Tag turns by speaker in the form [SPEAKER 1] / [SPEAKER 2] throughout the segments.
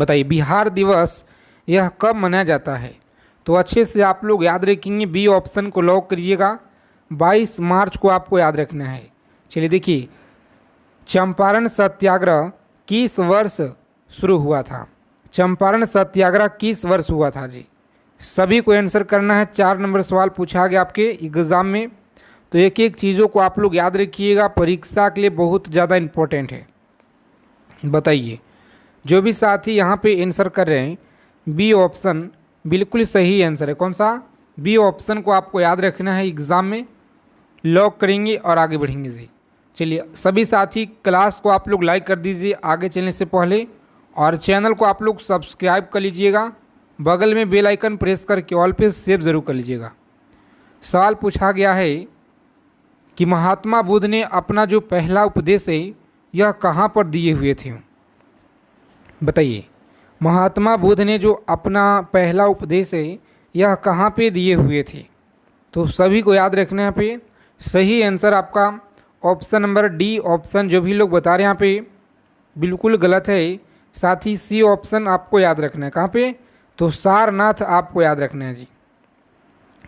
[SPEAKER 1] बताइए बिहार दिवस यह कब मनाया जाता है। तो अच्छे से आप लोग याद रखेंगे, बी ऑप्शन को लॉक करिएगा। 22 मार्च को आपको याद रखना है। चलिए देखिए, चंपारण सत्याग्रह किस वर्ष शुरू हुआ था। चंपारण सत्याग्रह किस वर्ष हुआ था जी। सभी को आंसर करना है। 4 नंबर सवाल पूछा गया आपके एग्ज़ाम में, तो एक एक चीज़ों को आप लोग याद रखिएगा, परीक्षा के लिए बहुत ज़्यादा इम्पोर्टेंट है। बताइए, जो भी साथी यहाँ पे आंसर कर रहे हैं, बी ऑप्शन बिल्कुल सही आंसर है। कौन सा? बी ऑप्शन को आपको याद रखना है, एग्ज़ाम में लॉक करेंगे और आगे बढ़ेंगे जी। चलिए सभी साथी क्लास को आप लोग लाइक कर दीजिए आगे चलने से पहले, और चैनल को आप लोग सब्सक्राइब कर लीजिएगा। बगल में बेल आइकन प्रेस करके ऑल पे सेव ज़रूर कर लीजिएगा। सवाल पूछा गया है कि महात्मा बुद्ध ने अपना जो पहला उपदेश है यह कहाँ पर दिए हुए थे। बताइए, महात्मा बुद्ध ने जो अपना पहला उपदेश है यह कहाँ पे दिए हुए थे। तो सभी को याद रखना है। यहाँ पे सही आंसर आपका ऑप्शन नंबर डी ऑप्शन, जो भी लोग बता रहे हैं यहाँ पे बिल्कुल गलत है। साथ ही सी ऑप्शन आपको याद रखना है। कहाँ पे? तो सारनाथ आपको याद रखना है जी,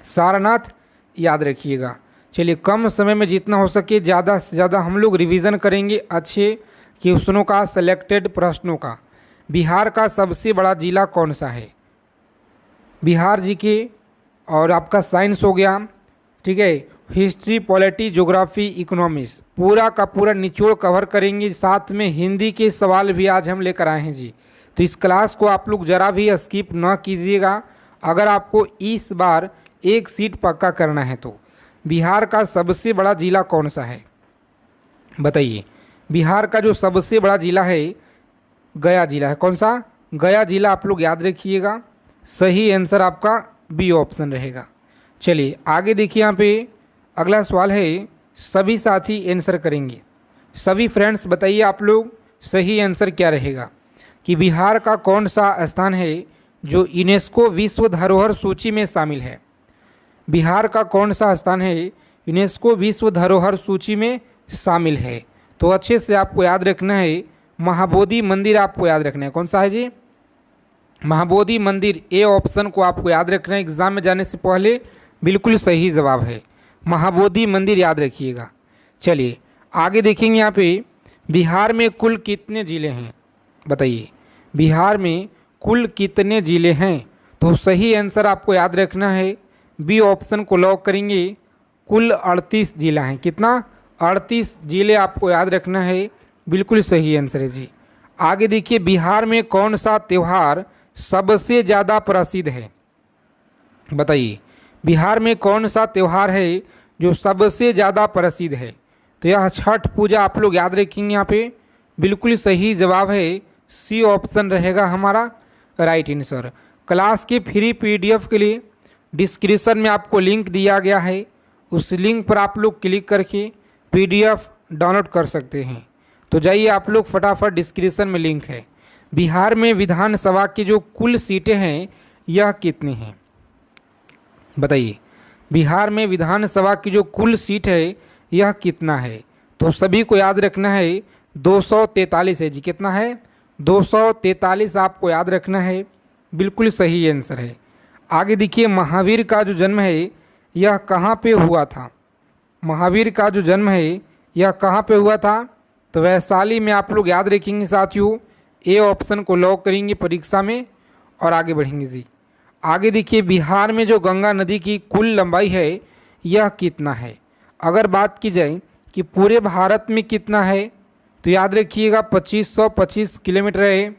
[SPEAKER 1] सारनाथ याद रखिएगा। चलिए कम समय में जितना हो सके ज़्यादा से ज़्यादा हम लोग रिवीजन करेंगे अच्छे क्वेश्चनों का, सेलेक्टेड प्रश्नों का। बिहार का सबसे बड़ा जिला कौन सा है। बिहार जी के, और आपका साइंस हो गया, ठीक है, हिस्ट्री, पॉलिटी, ज्योग्राफी, इकोनॉमिक्स, पूरा का पूरा निचोड़ कवर करेंगे। साथ में हिंदी के सवाल भी आज हम लेकर आए हैं जी। तो इस क्लास को आप लोग ज़रा भी स्किप ना कीजिएगा। अगर आपको इस बार एक सीट पक्का करना है तो बिहार का सबसे बड़ा जिला कौन सा है। बताइए, बिहार का जो सबसे बड़ा जिला है गया जिला है। कौन सा? गया जिला आप लोग याद रखिएगा। सही आंसर आपका बी ऑप्शन रहेगा। चलिए आगे देखिए, यहाँ पे अगला सवाल है, सभी साथी आंसर करेंगे। सभी फ्रेंड्स बताइए आप लोग सही आंसर क्या रहेगा कि बिहार का कौन सा स्थान है जो यूनेस्को विश्व धरोहर सूची में शामिल है। बिहार का कौन सा स्थान है यूनेस्को विश्व धरोहर सूची में शामिल है। तो अच्छे से आपको याद रखना है, महाबोधि मंदिर आपको याद रखना है। कौन सा है जी? महाबोधि मंदिर, ए ऑप्शन को आपको याद रखना है। एग्जाम में जाने से पहले बिल्कुल सही जवाब है, महाबोधि मंदिर याद रखिएगा। चलिए आगे देखेंगे, यहाँ पे बिहार में कुल कितने ज़िले हैं। बताइए, बिहार में कुल कितने ज़िले हैं। तो सही आंसर आपको याद रखना है, बी ऑप्शन को लॉक करेंगे। कुल 38 जिला हैं। कितना? 38 जिले आपको याद रखना है, बिल्कुल सही आंसर है जी। आगे देखिए, बिहार में कौन सा त्यौहार सबसे ज़्यादा प्रसिद्ध है। बताइए, बिहार में कौन सा त्यौहार है जो सबसे ज़्यादा प्रसिद्ध है। तो यह छठ पूजा आप लोग याद रखेंगे। यहाँ पे बिल्कुल सही जवाब है, सी ऑप्शन रहेगा हमारा राइट आंसर। क्लास के फ्री पीडीएफ के लिए डिस्क्रिप्शन में आपको लिंक दिया गया है, उस लिंक पर आप लोग क्लिक करके पीडीएफ डाउनलोड कर सकते हैं। तो जाइए आप लोग फटाफट, डिस्क्रिप्शन में लिंक है। बिहार में विधानसभा की जो कुल सीटें हैं यह कितनी हैं। बताइए, बिहार में विधानसभा की जो कुल सीट है यह कितना है। तो सभी को याद रखना है, 243 है जी। कितना है? 243 आपको याद रखना है, बिल्कुल सही आंसर है। आगे देखिए, महावीर का जो जन्म है यह कहाँ पे हुआ था। महावीर का जो जन्म है यह कहाँ पे हुआ था। तो वैशाली में आप लोग याद रखेंगे साथियों, ए ऑप्शन को लॉक करेंगे परीक्षा में और आगे बढ़ेंगे जी। आगे देखिए, बिहार में जो गंगा नदी की कुल लंबाई है यह कितना है। अगर बात की जाए कि पूरे भारत में कितना है, तो याद रखिएगा 2525 किलोमीटर है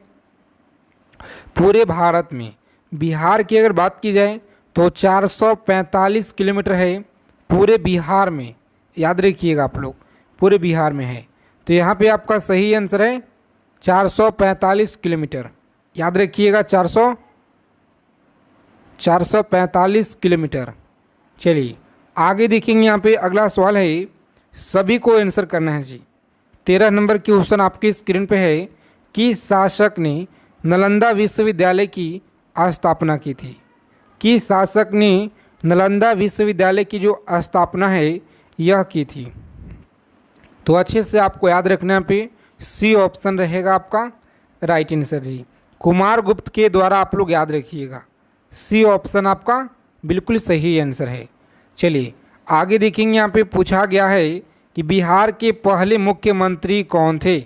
[SPEAKER 1] पूरे भारत में। बिहार की अगर बात की जाए तो 445 किलोमीटर है पूरे बिहार में। याद रखिएगा आप लोग, पूरे बिहार में है। तो यहाँ पे आपका सही आंसर है 445 किलोमीटर। याद रखिएगा 445 किलोमीटर। चलिए आगे देखेंगे, यहाँ पे अगला सवाल है, सभी को आंसर करना है जी। 13 नंबर की क्वेश्चन आपकी स्क्रीन पे है कि शासक ने नालंदा विश्वविद्यालय की स्थापना की थी। कि शासक ने नालंदा विश्वविद्यालय की जो स्थापना है यह की थी। तो अच्छे से आपको याद रखना पे सी ऑप्शन रहेगा आपका राइट आंसर जी। कुमार गुप्त के द्वारा आप लोग याद रखिएगा। सी ऑप्शन आपका बिल्कुल सही आंसर है। चलिए आगे देखेंगे, यहाँ पे पूछा गया है कि बिहार के पहले मुख्यमंत्री कौन थे।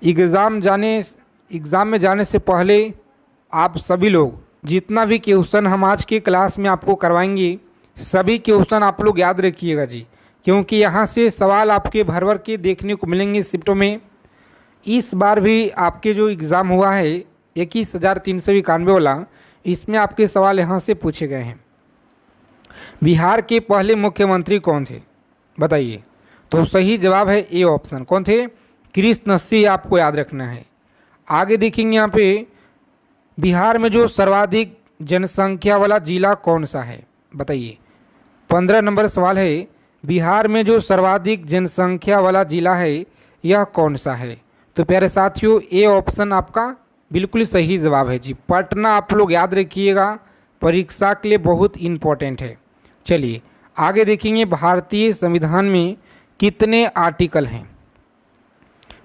[SPEAKER 1] एग्ज़ाम में जाने से पहले आप सभी लोग जितना भी क्वेश्चन हम आज के क्लास में आपको करवाएंगे सभी क्वेश्चन आप लोग याद रखिएगा जी, क्योंकि यहाँ से सवाल आपके भर भर के देखने को मिलेंगे शिफ्टों में। इस बार भी आपके जो एग्ज़ाम हुआ है 21,391 वाला, इसमें आपके सवाल यहाँ से पूछे गए हैं। बिहार के पहले मुख्यमंत्री कौन थे बताइए। तो सही जवाब है ए ऑप्शन। कौन थे? कृष्ण सिंह, आपको याद रखना है। आगे देखेंगे यहाँ पे बिहार में जो सर्वाधिक जनसंख्या वाला जिला कौन सा है बताइए। 15 नंबर सवाल है, बिहार में जो सर्वाधिक जनसंख्या वाला जिला है यह कौन सा है। तो प्यारे साथियों ए ऑप्शन आपका बिल्कुल सही जवाब है जी। पटना आप लोग याद रखिएगा, परीक्षा के लिए बहुत इम्पोर्टेंट है। चलिए आगे देखेंगे, भारतीय संविधान में कितने आर्टिकल हैं।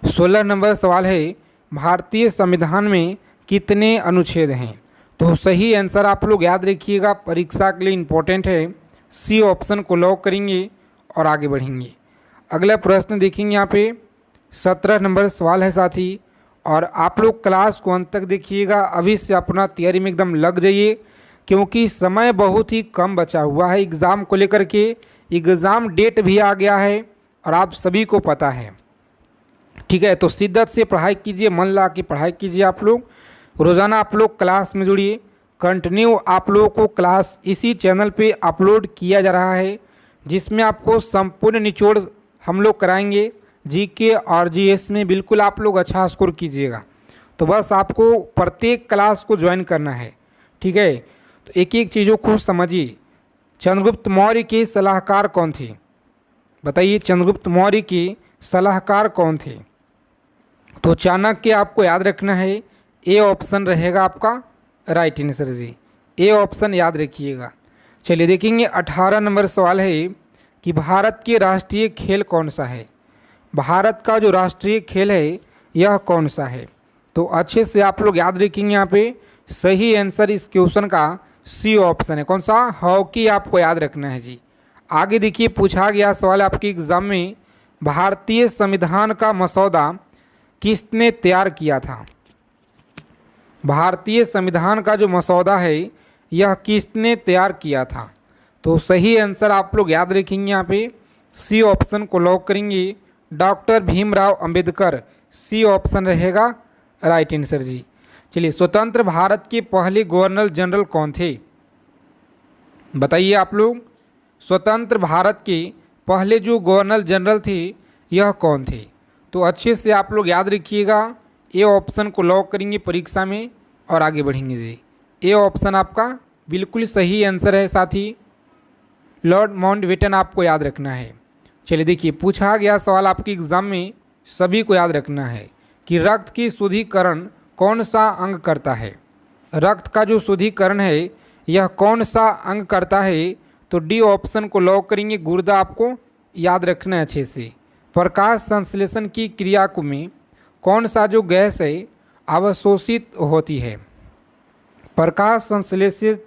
[SPEAKER 1] 16 नंबर सवाल है, भारतीय संविधान में कितने अनुच्छेद हैं। तो सही आंसर आप लोग याद रखिएगा, परीक्षा के लिए इम्पोर्टेंट है। सी ऑप्शन को लॉक करेंगे और आगे बढ़ेंगे। अगला प्रश्न देखेंगे, यहाँ पे 17 नंबर सवाल है साथी, और आप लोग क्लास को अंत तक देखिएगा। अभी से अपना तैयारी में एकदम लग जाइए, क्योंकि समय बहुत ही कम बचा हुआ है एग्ज़ाम को लेकर के। एग्ज़ाम डेट भी आ गया है और आप सभी को पता है, ठीक है। तो शिद्दत से पढ़ाई कीजिए, मन लगा के पढ़ाई कीजिए। आप लोग रोज़ाना आप लोग क्लास में जुड़िए। कंटिन्यू आप लोगों को क्लास इसी चैनल पे अपलोड किया जा रहा है, जिसमें आपको संपूर्ण निचोड़ हम लोग कराएंगे। जीके और जीएस में बिल्कुल आप लोग अच्छा स्कोर कीजिएगा। तो बस आपको प्रत्येक क्लास को ज्वाइन करना है, ठीक है। तो एक एक चीज़ों को समझिए। चंद्रगुप्त मौर्य के सलाहकार कौन थे बताइए। चंद्रगुप्त मौर्य के सलाहकार कौन थे। तो चाणक्य आपको याद रखना है। ए ऑप्शन रहेगा आपका राइट आंसर जी। ए ऑप्शन याद रखिएगा। चलिए देखेंगे, 18 नंबर सवाल है कि भारत के राष्ट्रीय खेल कौन सा है। भारत का जो राष्ट्रीय खेल है यह कौन सा है। तो अच्छे से आप लोग याद रखेंगे। यहाँ पे सही आंसर इस क्वेश्चन का सी ऑप्शन है। कौन सा? हॉकी आपको याद रखना है जी। आगे देखिए, पूछा गया सवाल आपके एग्जाम में, भारतीय संविधान का मसौदा किसने तैयार किया था। भारतीय संविधान का जो मसौदा है यह किसने तैयार किया था। तो सही आंसर आप लोग याद रखेंगे। यहाँ पे सी ऑप्शन को लॉक करेंगे, doctor Bhimrao Ambedkar. C option रहेगा राइट आंसर जी। चलिए, स्वतंत्र भारत के पहले गवर्नर जनरल कौन थे बताइए आप लोग। स्वतंत्र भारत के पहले जो गवर्नर जनरल थे यह कौन थे। तो अच्छे से आप लोग याद रखिएगा। ए ऑप्शन को लॉक करेंगे परीक्षा में और आगे बढ़ेंगे जी। ए ऑप्शन आपका बिल्कुल सही आंसर है साथी। लॉर्ड माउंटबेटन आपको याद रखना है। चलिए देखिए, पूछा गया सवाल आपके एग्ज़ाम में सभी को याद रखना है कि रक्त की शुद्धिकरण कौन सा अंग करता है। रक्त का जो शुद्धिकरण है यह कौन सा अंग करता है। तो डी ऑप्शन को लॉक करेंगे, गुर्दा आपको याद रखना है अच्छे से। प्रकाश संश्लेषण की क्रिया में कौन सा जो गैस है अवशोषित होती है। प्रकाश संश्लेषण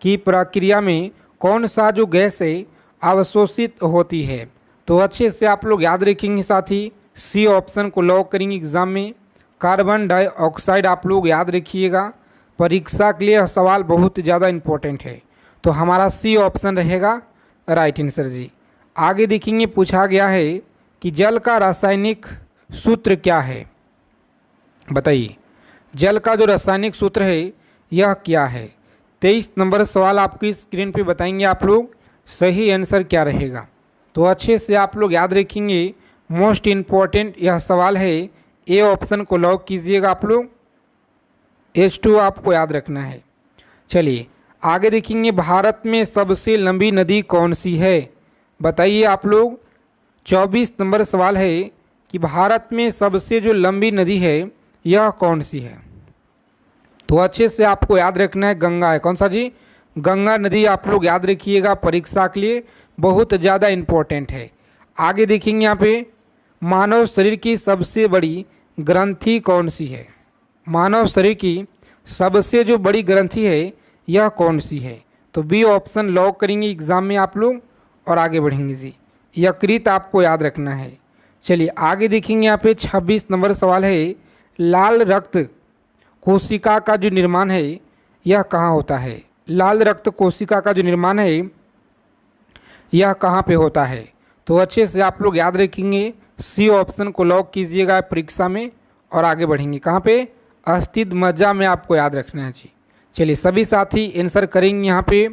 [SPEAKER 1] की प्रक्रिया में कौन सा जो गैस है अवशोषित होती है। तो अच्छे से आप लोग याद रखेंगे साथी। सी ऑप्शन को लॉक करेंगे एग्जाम में। कार्बन डाइऑक्साइड आप लोग याद रखिएगा, परीक्षा के लिए सवाल बहुत ज़्यादा इम्पोर्टेंट है। तो हमारा सी ऑप्शन रहेगा राइट आंसर जी। आगे देखेंगे, पूछा गया है कि जल का रासायनिक सूत्र क्या है बताइए। जल का जो रासायनिक सूत्र है यह क्या है। 23 नंबर सवाल आपकी स्क्रीन पे बताएंगे आप लोग, सही आंसर क्या रहेगा। तो अच्छे से आप लोग याद रखेंगे, मोस्ट इम्पॉर्टेंट यह सवाल है। ए ऑप्शन को लॉक कीजिएगा आप लोग। H2 आपको याद रखना है। चलिए आगे देखेंगे, भारत में सबसे लंबी नदी कौन सी है बताइए आप लोग। 24 नंबर सवाल है कि भारत में सबसे जो लंबी नदी है यह कौन सी है। तो अच्छे से आपको याद रखना है, गंगा है। कौन सा जी? गंगा नदी आप लोग याद रखिएगा, परीक्षा के लिए बहुत ज़्यादा इम्पोर्टेंट है। आगे देखेंगे, यहाँ पे मानव शरीर की सबसे बड़ी ग्रंथि कौन सी है। मानव शरीर की सबसे जो बड़ी ग्रंथि है यह कौन सी है? तो बी ऑप्शन लॉक करेंगे एग्जाम में आप लोग और आगे बढ़ेंगे जी। यकृत आपको याद रखना है। चलिए आगे देखेंगे, यहाँ पे 26 नंबर सवाल है, लाल रक्त कोशिका का जो निर्माण है यह कहाँ होता है? लाल रक्त कोशिका का जो निर्माण है यह कहाँ पे होता है? तो अच्छे से आप लोग याद रखेंगे, सी ऑप्शन को लॉक कीजिएगा परीक्षा में और आगे बढ़ेंगे। कहाँ पे? अस्थित मज्जा में आपको याद रखना है जी। चलिए सभी साथी आंसर करेंगे। यहाँ पे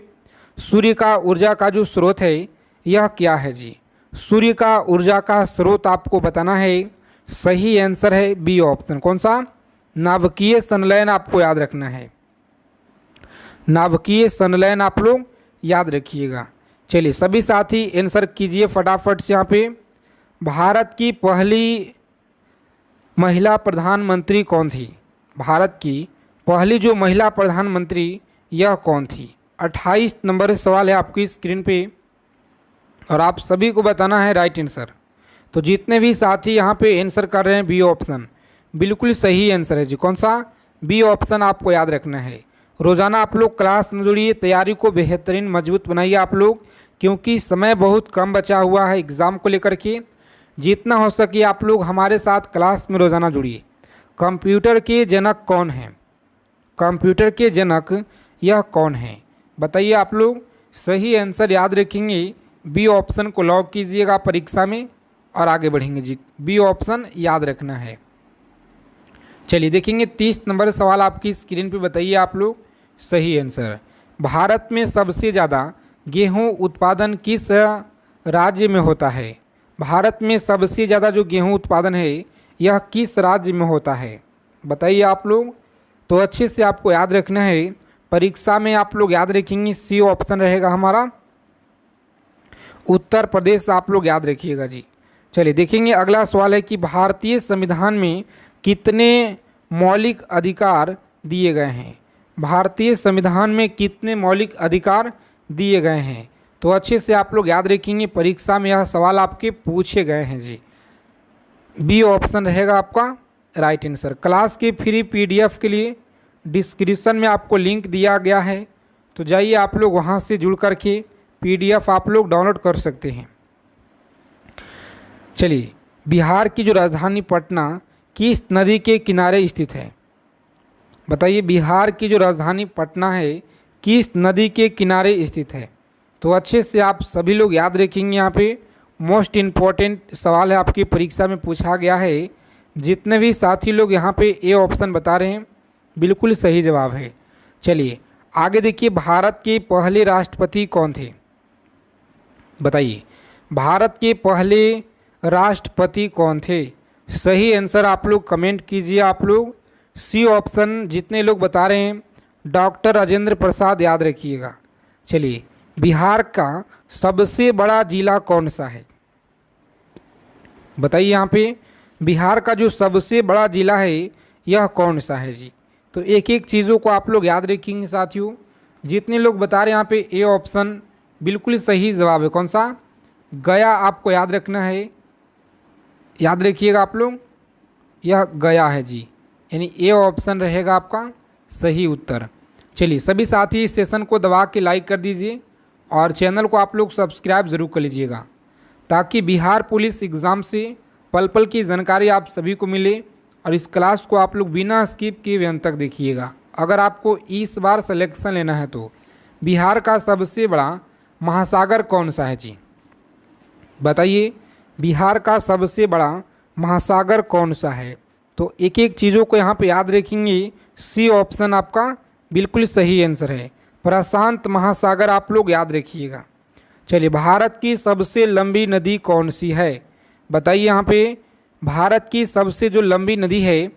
[SPEAKER 1] सूर्य का ऊर्जा का जो स्रोत है यह क्या है जी? सूर्य का ऊर्जा का स्रोत आपको बताना है। सही आंसर है बी ऑप्शन। कौन सा? नाभिकीय संलयन आपको याद रखना है। नाभिकीय संलयन आप लोग याद रखिएगा। चलिए सभी साथी आंसर कीजिए फटाफट से। यहाँ पे भारत की पहली महिला प्रधानमंत्री कौन थी? भारत की पहली जो महिला प्रधानमंत्री यह कौन थी? 28 नंबर सवाल है आपकी स्क्रीन पे और आप सभी को बताना है राइट आंसर। तो जितने भी साथी यहाँ पे आंसर कर रहे हैं बी ऑप्शन, बिल्कुल सही आंसर है जी। कौन सा? बी ऑप्शन आपको याद रखना है। रोज़ाना आप लोग क्लास में जुड़िए, तैयारी को बेहतरीन मजबूत बनाइए आप लोग, क्योंकि समय बहुत कम बचा हुआ है एग्ज़ाम को लेकर के। जितना हो सके आप लोग हमारे साथ क्लास में रोज़ाना जुड़िए। कंप्यूटर के जनक कौन हैं? कंप्यूटर के जनक यह कौन है? बताइए आप लोग। सही आंसर याद रखेंगे, बी ऑप्शन को लॉक कीजिएगा परीक्षा में और आगे बढ़ेंगे जी। बी ऑप्शन याद रखना है। चलिए देखेंगे 30 नंबर सवाल आपकी स्क्रीन पे, बताइए आप लोग सही आंसर। भारत में सबसे ज़्यादा गेहूं उत्पादन किस राज्य में होता है? भारत में सबसे ज़्यादा जो गेहूं उत्पादन है यह किस राज्य में होता है? बताइए आप लोग। तो अच्छे से आपको याद रखना है, परीक्षा में आप लोग याद रखेंगे सी ऑप्शन रहेगा हमारा, उत्तर प्रदेश आप लोग याद रखिएगा जी। चलिए देखेंगे अगला सवाल है कि भारतीय संविधान में कितने मौलिक अधिकार दिए गए हैं? भारतीय संविधान में कितने मौलिक अधिकार दिए गए हैं? तो अच्छे से आप लोग याद रखेंगे, परीक्षा में यह सवाल आपके पूछे गए हैं जी। बी ऑप्शन रहेगा आपका राइट आंसर। क्लास के फ्री पीडीएफ के लिए डिस्क्रिप्शन में आपको लिंक दिया गया है, तो जाइए आप लोग वहां से जुड़ करके पीडीएफ आप लोग डाउनलोड कर सकते हैं। चलिए, बिहार की जो राजधानी पटना किस नदी के किनारे स्थित है? बताइए, बिहार की जो राजधानी पटना है किस नदी के किनारे स्थित है? तो अच्छे से आप सभी लोग याद रखेंगे, यहाँ पे मोस्ट इम्पॉर्टेंट सवाल है आपकी परीक्षा में पूछा गया है। जितने भी साथी लोग यहाँ पे ए ऑप्शन बता रहे हैं बिल्कुल सही जवाब है। चलिए आगे देखिए, भारत के पहले राष्ट्रपति कौन थे? बताइए, भारत के पहले राष्ट्रपति कौन थे? सही आंसर आप लोग कमेंट कीजिए। आप लोग सी ऑप्शन जितने लोग बता रहे हैं डॉक्टर राजेंद्र प्रसाद याद रखिएगा। चलिए, बिहार का सबसे बड़ा जिला कौन सा है? बताइए, यहाँ पे बिहार का जो सबसे बड़ा जिला है यह कौन सा है जी? तो एक एक चीज़ों को आप लोग याद रखेंगे साथियों। जितने लोग बता रहे हैं यहाँ पे ए ऑप्शन बिल्कुल सही जवाब है। कौन सा? गया आपको याद रखना है, याद रखिएगा आप लोग, यह गया है जी, यानी ए ऑप्शन रहेगा आपका सही उत्तर। चलिए सभी साथी इस सेशन को दबा के लाइक कर दीजिए और चैनल को आप लोग सब्सक्राइब ज़रूर कर लीजिएगा, ताकि बिहार पुलिस एग्ज़ाम से पल पल की जानकारी आप सभी को मिले। और इस क्लास को आप लोग बिना स्किप किए अंत तक देखिएगा। अगर आपको इस बार सिलेक्शन लेना है तो बिहार का सबसे बड़ा महासागर कौन सा है जी? बताइए, बिहार का सबसे बड़ा महासागर कौन सा है? तो एक एक चीज़ों को यहाँ पे याद रखेंगे। सी ऑप्शन आपका बिल्कुल सही आंसर है, प्रशांत महासागर आप लोग याद रखिएगा। चलिए, भारत की सबसे लंबी नदी कौन सी है? बताइए, यहाँ पे भारत की सबसे जो लंबी नदी है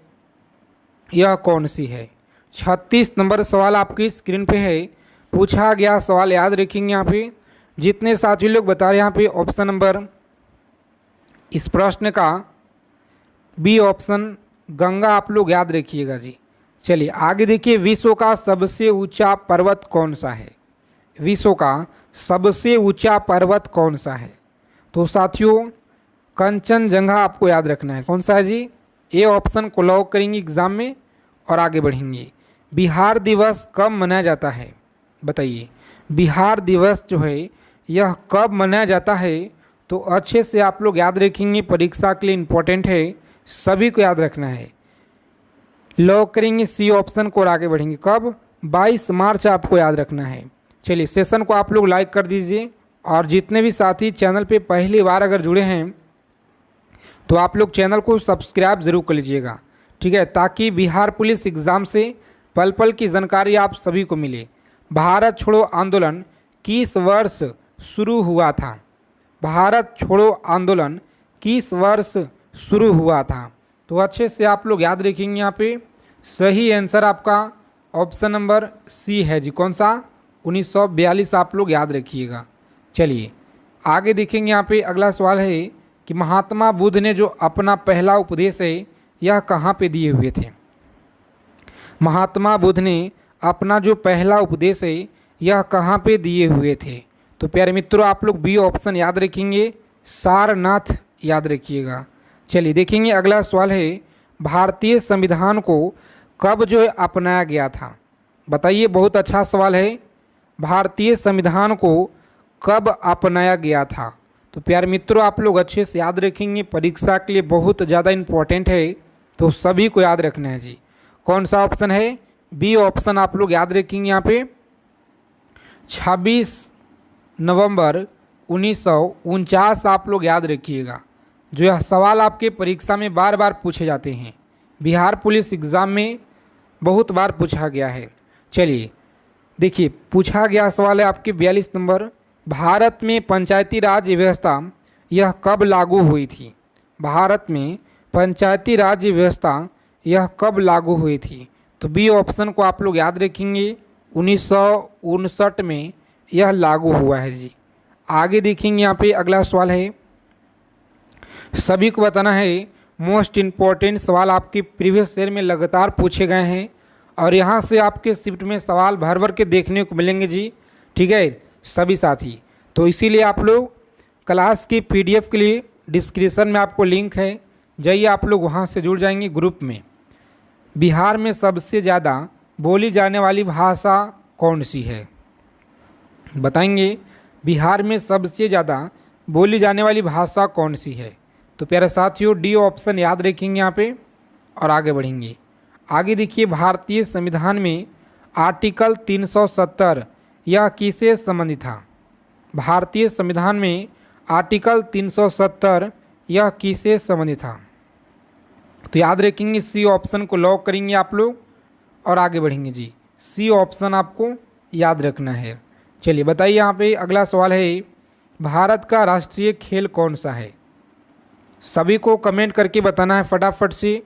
[SPEAKER 1] यह कौन सी है? 36 नंबर सवाल आपकी स्क्रीन पे है, पूछा गया सवाल याद रखेंगे। यहाँ पे जितने साथी लोग बता रहे हैं यहाँ पे ऑप्शन नंबर इस प्रश्न का बी ऑप्शन गंगा आप लोग याद रखिएगा जी। चलिए आगे देखिए, विश्व का सबसे ऊंचा पर्वत कौन सा है? विश्व का सबसे ऊंचा पर्वत कौन सा है? तो साथियों कंचनजंगा आपको याद रखना है। कौन सा है जी? ए ऑप्शन को लॉक करेंगे एग्जाम में और आगे बढ़ेंगे। बिहार दिवस कब मनाया जाता है? बताइए, बिहार दिवस जो है यह कब मनाया जाता है? तो अच्छे से आप लोग याद रखेंगे, परीक्षा के लिए इम्पोर्टेंट है, सभी को याद रखना है। लॉक करेंगे सी ऑप्शन को और आगे बढ़ेंगे। कब? 22 मार्च आपको याद रखना है। चलिए, सेशन को आप लोग लाइक कर दीजिए और जितने भी साथी चैनल पे पहली बार अगर जुड़े हैं तो आप लोग चैनल को सब्सक्राइब ज़रूर कर लीजिएगा, ठीक है, ताकि बिहार पुलिस एग्ज़ाम से पल पल की जानकारी आप सभी को मिले। भारत छोड़ो आंदोलन किस वर्ष शुरू हुआ था? भारत छोड़ो आंदोलन किस वर्ष शुरू हुआ था? तो अच्छे से आप लोग याद रखेंगे। यहाँ पे सही आंसर आपका ऑप्शन नंबर सी है जी। कौन सा? 1942 आप लोग याद रखिएगा। चलिए आगे देखेंगे। यहाँ पे अगला सवाल है कि महात्मा बुद्ध ने जो अपना पहला उपदेश है यह कहाँ पे दिए हुए थे? महात्मा बुद्ध ने अपना जो पहला उपदेश है यह कहाँ पे दिए हुए थे? तो प्यारे मित्रों, आप लोग बी ऑप्शन याद रखेंगे, सारनाथ याद रखिएगा। चलिए देखेंगे अगला सवाल है, भारतीय संविधान को कब जो है अपनाया गया था? बताइए, बहुत अच्छा सवाल है। भारतीय संविधान को कब अपनाया गया था? तो प्यारे मित्रों, आप लोग अच्छे से याद रखेंगे, परीक्षा के लिए बहुत ज़्यादा इम्पोर्टेंट है, तो सभी को याद रखना है जी। कौन सा ऑप्शन है? बी ऑप्शन आप लोग याद रखेंगे। यहाँ पे 26 नवंबर 1949 आप लोग याद रखिएगा। जो यह सवाल आपके परीक्षा में बार बार पूछे जाते हैं, बिहार पुलिस एग्ज़ाम में बहुत बार पूछा गया है। चलिए देखिए, पूछा गया सवाल है आपके 42 नंबर, भारत में पंचायती राज व्यवस्था यह कब लागू हुई थी? भारत में पंचायती राज व्यवस्था यह कब लागू हुई थी? तो बी ऑप्शन को आप लोग याद रखेंगे, 1959 में यह लागू हुआ है जी। आगे देखेंगे। यहाँ पे अगला सवाल है, सभी को बताना है, मोस्ट इम्पॉर्टेंट सवाल आपके प्रीवियस ईयर में लगातार पूछे गए हैं और यहाँ से आपके शिफ्ट में सवाल भर भर के देखने को मिलेंगे जी, ठीक है सभी साथी। तो इसीलिए आप लोग क्लास की PDF के लिए डिस्क्रिप्शन में आपको लिंक है, जाइए आप लोग वहाँ से जुड़ जाएंगे ग्रुप में। बिहार में सबसे ज़्यादा बोली जाने वाली भाषा कौन सी है? बताएंगे, बिहार में सबसे ज़्यादा बोली जाने वाली भाषा कौन सी है? तो प्यारे साथियों, डी ऑप्शन याद रखेंगे यहाँ पे और आगे बढ़ेंगे। आगे देखिए, भारतीय संविधान में आर्टिकल 370 यह किससे संबंधित था? भारतीय संविधान में आर्टिकल 370 यह किससे संबंधित था? तो याद रखेंगे, सी ऑप्शन को लॉक करेंगे आप लोग और आगे बढ़ेंगे जी। सी ऑप्शन आपको याद रखना है। चलिए बताइए, यहाँ पे अगला सवाल है, भारत का राष्ट्रीय खेल कौन सा है? सभी को कमेंट करके बताना है फटाफट से,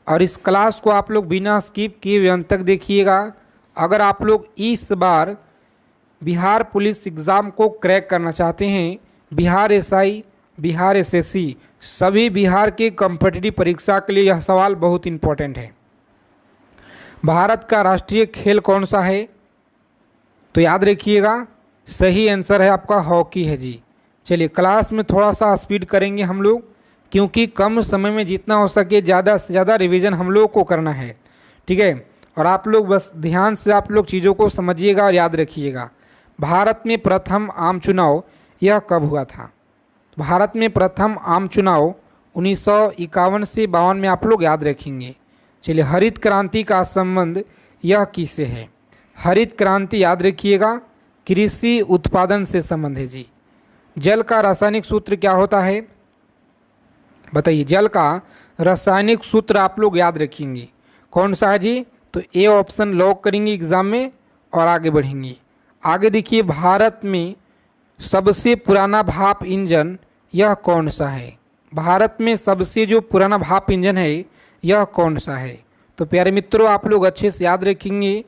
[SPEAKER 1] और इस क्लास को आप लोग बिना स्किप किए अंत तक देखिएगा। अगर आप लोग इस बार बिहार पुलिस एग्ज़ाम को क्रैक करना चाहते हैं, बिहार SI, बिहार SSC, सभी बिहार के कॉम्पिटिटिव परीक्षा के लिए यह सवाल बहुत इम्पोर्टेंट है। भारत का राष्ट्रीय खेल कौन सा है? तो याद रखिएगा, सही आंसर है आपका हॉकी है जी। चलिए क्लास में थोड़ा सा स्पीड करेंगे हम लोग, क्योंकि कम समय में जितना हो सके ज़्यादा से ज़्यादा रिवीजन हम लोग को करना है, ठीक है। और आप लोग बस ध्यान से आप लोग चीज़ों को समझिएगा और याद रखिएगा। भारत में प्रथम आम चुनाव यह कब हुआ था? भारत में प्रथम आम चुनाव 1951 से 52 में आप लोग याद रखेंगे। चलिए, हरित क्रांति का संबंध यह किससे है? हरित क्रांति याद रखिएगा, कृषि उत्पादन से संबंध है जी। जल का रासायनिक सूत्र क्या होता है? बताइए, जल का रासायनिक सूत्र आप लोग याद रखेंगे, कौन सा है जी? तो ए ऑप्शन लॉक करेंगे एग्जाम में और आगे बढ़ेंगे। आगे देखिए, भारत में सबसे पुराना भाप इंजन यह कौन सा है? भारत में सबसे जो पुराना भाप इंजन है यह कौन सा है? तो प्यारे मित्रों, आप लोग अच्छे से याद रखेंगे,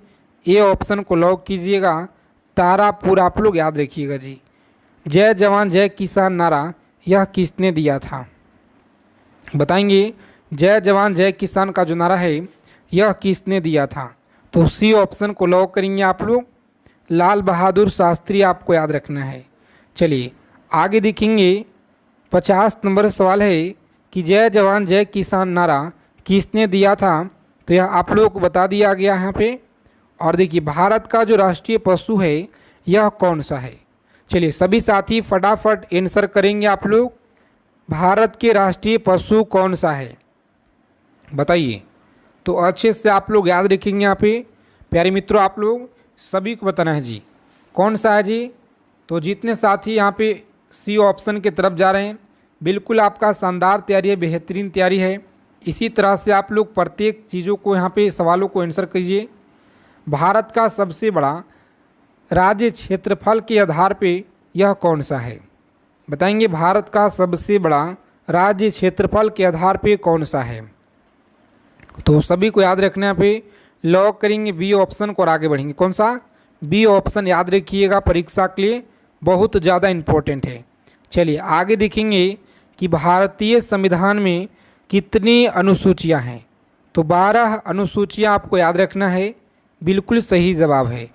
[SPEAKER 1] ए ऑप्शन को लॉक कीजिएगा, तारापुर आप लोग याद रखिएगा जी। जय जवान जय किसान नारा यह किसने दिया था? बताएंगे, जय जवान जय किसान का जो नारा है यह किसने दिया था? तो सी ऑप्शन को लॉक करेंगे आप लोग, लाल बहादुर शास्त्री आपको याद रखना है। चलिए आगे देखेंगे, 50 नंबर सवाल है कि जय जवान जय किसान नारा किसने दिया था? तो यह आप लोगों को बता दिया गया है यहाँ पे। और देखिए भारत का जो राष्ट्रीय पशु है यह कौन सा है। चलिए सभी साथी फटाफट आंसर करेंगे आप लोग। भारत के राष्ट्रीय पशु कौन सा है बताइए। तो अच्छे से आप लोग याद रखेंगे यहाँ पे प्यारे मित्रों, आप लोग सभी को बताना है जी कौन सा है जी। तो जितने साथी यहाँ पे सी ऑप्शन की तरफ जा रहे हैं, बिल्कुल आपका शानदार तैयारी है, बेहतरीन तैयारी है। इसी तरह से आप लोग प्रत्येक चीज़ों को यहाँ पे सवालों को आंसर कीजिए। भारत का सबसे बड़ा राज्य क्षेत्रफल के आधार पे यह कौन सा है बताएंगे। भारत का सबसे बड़ा राज्य क्षेत्रफल के आधार पे कौन सा है। तो सभी को याद रखने पे लॉक करेंगे बी ऑप्शन को और आगे बढ़ेंगे। कौन सा? बी ऑप्शन याद रखिएगा, परीक्षा के लिए बहुत ज़्यादा इम्पोर्टेंट है। चलिए आगे देखेंगे कि भारतीय संविधान में कितनी अनुसूचियां हैं। तो 12 अनुसूचियां आपको याद रखना है, बिल्कुल सही जवाब है।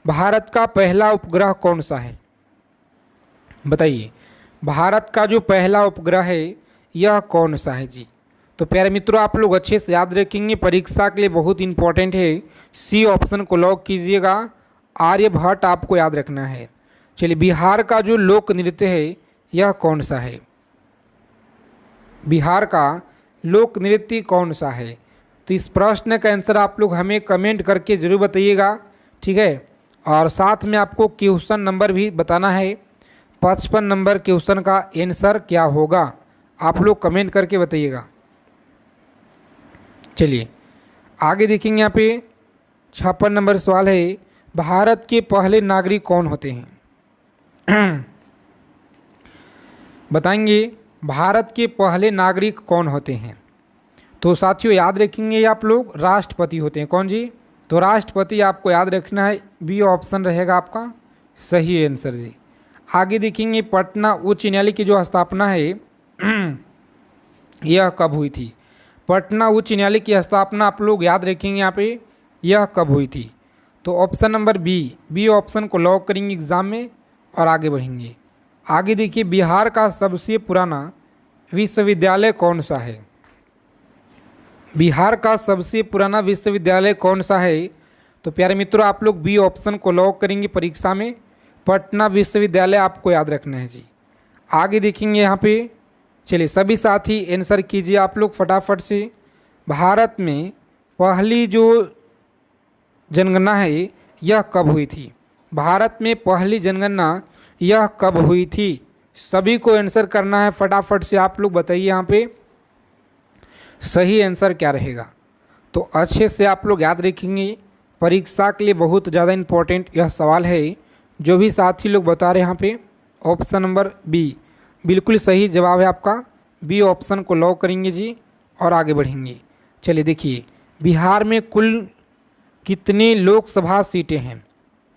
[SPEAKER 1] भारत का पहला उपग्रह कौन सा है बताइए। भारत का जो पहला उपग्रह है यह कौन सा है जी। तो प्यारे मित्रों आप लोग अच्छे से याद रखेंगे, परीक्षा के लिए बहुत इंपॉर्टेंट है। सी ऑप्शन को लॉक कीजिएगा, आर्यभट्ट आपको याद रखना है। चलिए बिहार का जो लोक नृत्य है यह कौन सा है। बिहार का लोक नृत्य कौन सा है। तो इस प्रश्न का आंसर आप लोग हमें कमेंट करके ज़रूर बताइएगा, ठीक है। और साथ में आपको क्वेश्चन नंबर भी बताना है, 55 नंबर क्वेश्चन का आंसर क्या होगा आप लोग कमेंट करके बताइएगा। चलिए आगे देखेंगे यहाँ पे 56 नंबर सवाल है, भारत के पहले नागरिक कौन होते हैं बताएंगे। भारत के पहले नागरिक कौन होते हैं। तो साथियों याद रखेंगे आप लोग राष्ट्रपति होते हैं। कौन जी? तो राष्ट्रपति आपको याद रखना है, बी ऑप्शन रहेगा आपका सही आंसर जी। आगे देखेंगे पटना उच्च न्यायालय की जो स्थापना है यह कब हुई थी। पटना उच्च न्यायालय की स्थापना आप लोग याद रखेंगे यहाँ पे यह कब हुई थी। तो ऑप्शन नंबर बी ऑप्शन को लॉक करेंगे एग्जाम में और आगे बढ़ेंगे। आगे देखिए बिहार का सबसे पुराना विश्वविद्यालय कौन सा है। बिहार का सबसे पुराना विश्वविद्यालय कौन सा है। तो प्यारे मित्रों आप लोग बी ऑप्शन को लॉक करेंगे परीक्षा में, पटना विश्वविद्यालय आपको याद रखना है जी। आगे देखेंगे यहाँ पे, चलिए सभी साथी आंसर कीजिए आप लोग फटाफट से। भारत में पहली जो जनगणना है यह कब हुई थी। भारत में पहली जनगणना यह कब हुई थी। सभी को आंसर करना है फटाफट से, आप लोग बताइए यहाँ पे सही आंसर क्या रहेगा। तो अच्छे से आप लोग याद रखेंगे, परीक्षा के लिए बहुत ज़्यादा इम्पोर्टेंट यह सवाल है। जो भी साथी लोग बता रहे हैं यहाँ पे ऑप्शन नंबर बी बिल्कुल सही जवाब है आपका, बी ऑप्शन को लॉक करेंगे जी और आगे बढ़ेंगे। चलिए देखिए बिहार में कुल कितनी लोकसभा सीटें हैं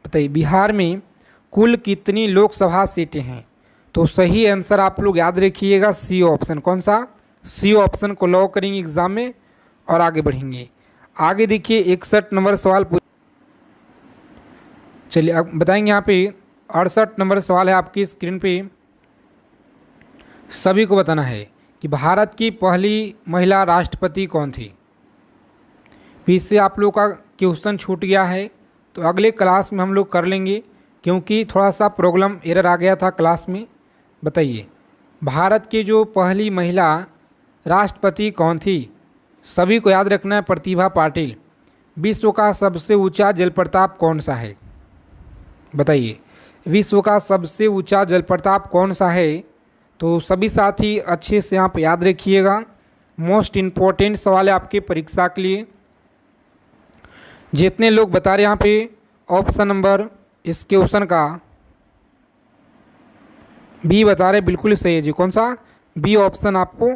[SPEAKER 1] बताइए। बिहार में कुल कितनी लोकसभा सीटें हैं। तो सही आंसर आप लोग याद रखिएगा सी ऑप्शन। कौन सा? सी ऑप्शन को लॉक करेंगे एग्जाम में और आगे बढ़ेंगे। आगे देखिए 61 नंबर सवाल चलिए अब बताएंगे यहाँ पे 68 नंबर सवाल है आपकी स्क्रीन पे। सभी को बताना है कि भारत की पहली महिला राष्ट्रपति कौन थी। पीछे आप लोग का क्वेश्चन छूट गया है, तो अगले क्लास में हम लोग कर लेंगे क्योंकि थोड़ा सा प्रॉब्लम एरर आ गया था क्लास में। बताइए भारत की जो पहली महिला राष्ट्रपति कौन थी। सभी को याद रखना है प्रतिभा पाटिल। विश्व का सबसे ऊंचा जलप्रपात कौन सा है बताइए। विश्व का सबसे ऊंचा जलप्रपात कौन सा है। तो सभी साथी अच्छे से आप याद रखिएगा, मोस्ट इम्पोर्टेंट सवाल है आपके परीक्षा के लिए। जितने लोग बता रहे हैं यहाँ पे ऑप्शन नंबर इस क्वेश्चन का बी बता रहे, बिल्कुल सही है जी। कौन सा? बी ऑप्शन आपको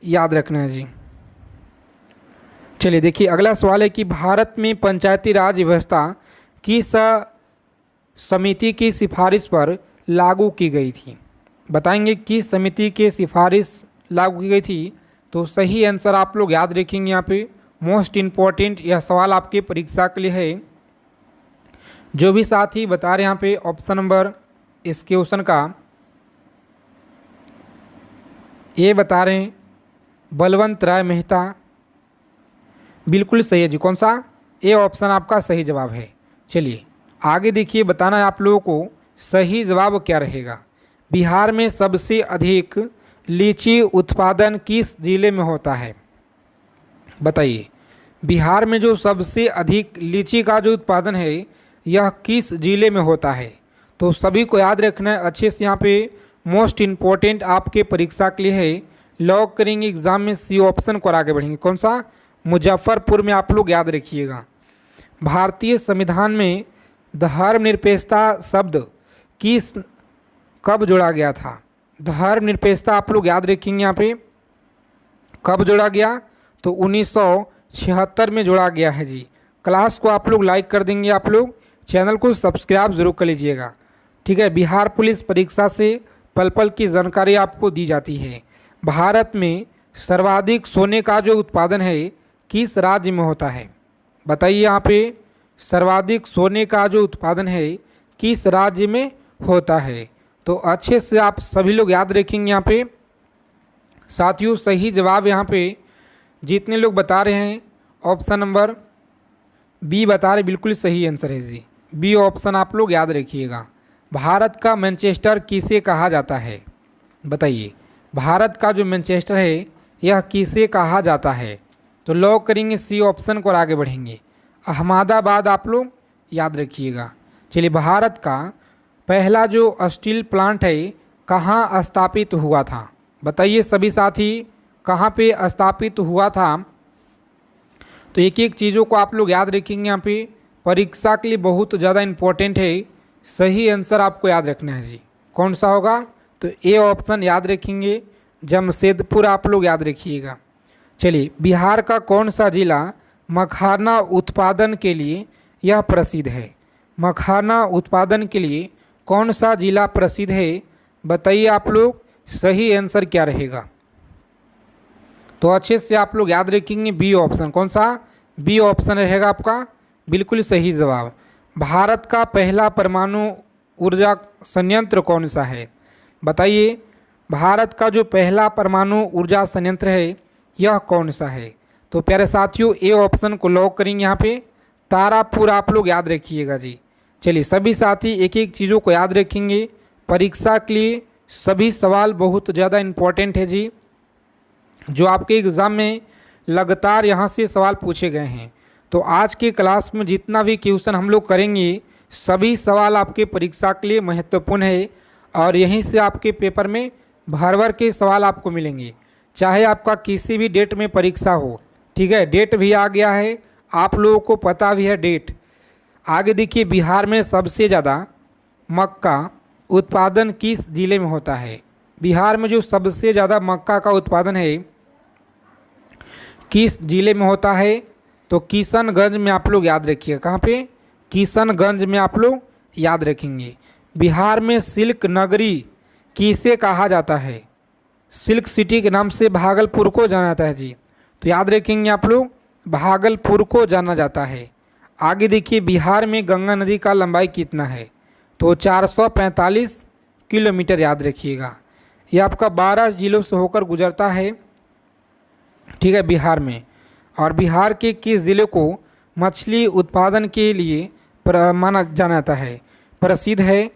[SPEAKER 1] याद रखना है जी। चलिए देखिए अगला सवाल है कि भारत में पंचायती राज व्यवस्था किस समिति की सिफारिश पर लागू की गई थी। बताएंगे किस समिति के सिफारिश लागू की गई थी। तो सही आंसर आप लोग याद रखेंगे यहाँ पे, मोस्ट इम्पॉर्टेंट यह सवाल आपकी परीक्षा के लिए है। जो भी साथी बता रहे हैं यहाँ पे ऑप्शन नंबर इस क्वेश्चन का ये बता रहे हैं बलवंत राय मेहता, बिल्कुल सही है जी। कौन सा? ए ऑप्शन आपका सही जवाब है। चलिए आगे देखिए, बताना है आप लोगों को सही जवाब क्या रहेगा। बिहार में सबसे अधिक लीची उत्पादन किस जिले में होता है? बताइए, बिहार में जो सबसे अधिक लीची का जो उत्पादन है यह किस जिले में होता है? तो सभी को याद रखना है अच्छे से। यहाँ पे मोस्ट इम्पोर्टेंट आपके परीक्षा के लिए है। लॉक करेंगे एग्जाम में सी ऑप्शन को और आगे बढ़ेंगे। कौन सा? मुजफ्फरपुर में आप लोग याद रखिएगा। भारतीय संविधान में धर्मनिरपेक्षता शब्द किस कब जोड़ा गया था? धर्मनिरपेक्षता आप लोग याद रखेंगे यहाँ पे कब जोड़ा गया? तो 1976 में जोड़ा गया है जी। क्लास को आप लोग लाइक कर देंगे, आप लोग चैनल को सब्सक्राइब जरूर कर लीजिएगा, ठीक है। बिहार पुलिस परीक्षा से पल पल की जानकारी आपको दी जाती है। भारत में सर्वाधिक सोने का जो उत्पादन है किस राज्य में होता है? बताइए, यहाँ पे सर्वाधिक सोने का जो उत्पादन है किस राज्य में होता है? तो अच्छे से आप सभी लोग याद रखेंगे यहाँ पे। साथियों सही जवाब यहाँ पे जितने लोग बता रहे हैं ऑप्शन नंबर बी बता रहे, बिल्कुल सही आंसर है जी। बी ऑप्शन आप लोग याद रखिएगा। भारत का मैनचेस्टर किसे कहा जाता है? बताइए, भारत का जो मैनचेस्टर है यह किसे कहा जाता है? तो लॉक करेंगे सी ऑप्शन को और आगे बढ़ेंगे। अहमदाबाद आप लोग याद रखिएगा। चलिए, भारत का पहला जो स्टील प्लांट है कहाँ स्थापित हुआ था? बताइए सभी साथी, कहाँ पे स्थापित हुआ था? तो एक एक चीज़ों को आप लोग याद रखेंगे। यहाँ पे परीक्षा के लिए बहुत ज़्यादा इम्पोर्टेंट है। सही आंसर आपको याद रखना है जी। कौन सा होगा? तो ए ऑप्शन याद रखेंगे, जमशेदपुर आप लोग याद रखिएगा। चलिए, बिहार का कौन सा जिला मखाना उत्पादन के लिए यह प्रसिद्ध है? मखाना उत्पादन के लिए कौन सा जिला प्रसिद्ध है? बताइए आप लोग सही आंसर क्या रहेगा? तो अच्छे से आप लोग याद रखेंगे बी ऑप्शन। कौन सा? बी ऑप्शन रहेगा आपका बिल्कुल सही जवाब। भारत का पहला परमाणु ऊर्जा संयंत्र कौन सा है? बताइए, भारत का जो पहला परमाणु ऊर्जा संयंत्र है यह कौन सा है? तो प्यारे साथियों ए ऑप्शन को लॉक करेंगे यहाँ पे। तारापुर आप लोग याद रखिएगा जी। चलिए, सभी साथी एक एक चीज़ों को याद रखेंगे। परीक्षा के लिए सभी सवाल बहुत ज़्यादा इम्पोर्टेंट है जी, जो आपके एग्ज़ाम में लगातार यहाँ से सवाल पूछे गए हैं। तो आज के क्लास में जितना भी क्वेश्चन हम लोग करेंगे सभी सवाल आपके परीक्षा के लिए महत्वपूर्ण है और यहीं से आपके पेपर में भर भर के सवाल आपको मिलेंगे, चाहे आपका किसी भी डेट में परीक्षा हो, ठीक है। डेट भी आ गया है, आप लोगों को पता भी है डेट। आगे देखिए, बिहार में सबसे ज़्यादा मक्का उत्पादन किस जिले में होता है? बिहार में जो सबसे ज़्यादा मक्का का उत्पादन है किस जिले में होता है? तो किशनगंज में आप लोग याद रखिएगा। कहाँ पे? किशनगंज में आप लोग याद रखेंगे। बिहार में सिल्क नगरी किसे कहा जाता है? सिल्क सिटी के नाम से भागलपुर को जाना जाता है जी। तो याद रखेंगे आप लोग, भागलपुर को जाना जाता है। आगे देखिए, बिहार में गंगा नदी का लंबाई कितना है? तो 445 किलोमीटर याद रखिएगा। यह आपका 12 जिलों से होकर गुजरता है, ठीक है, बिहार में। और बिहार के किस ज़िले को मछली उत्पादन के लिए माना जाना जाता है, प्रसिद्ध है?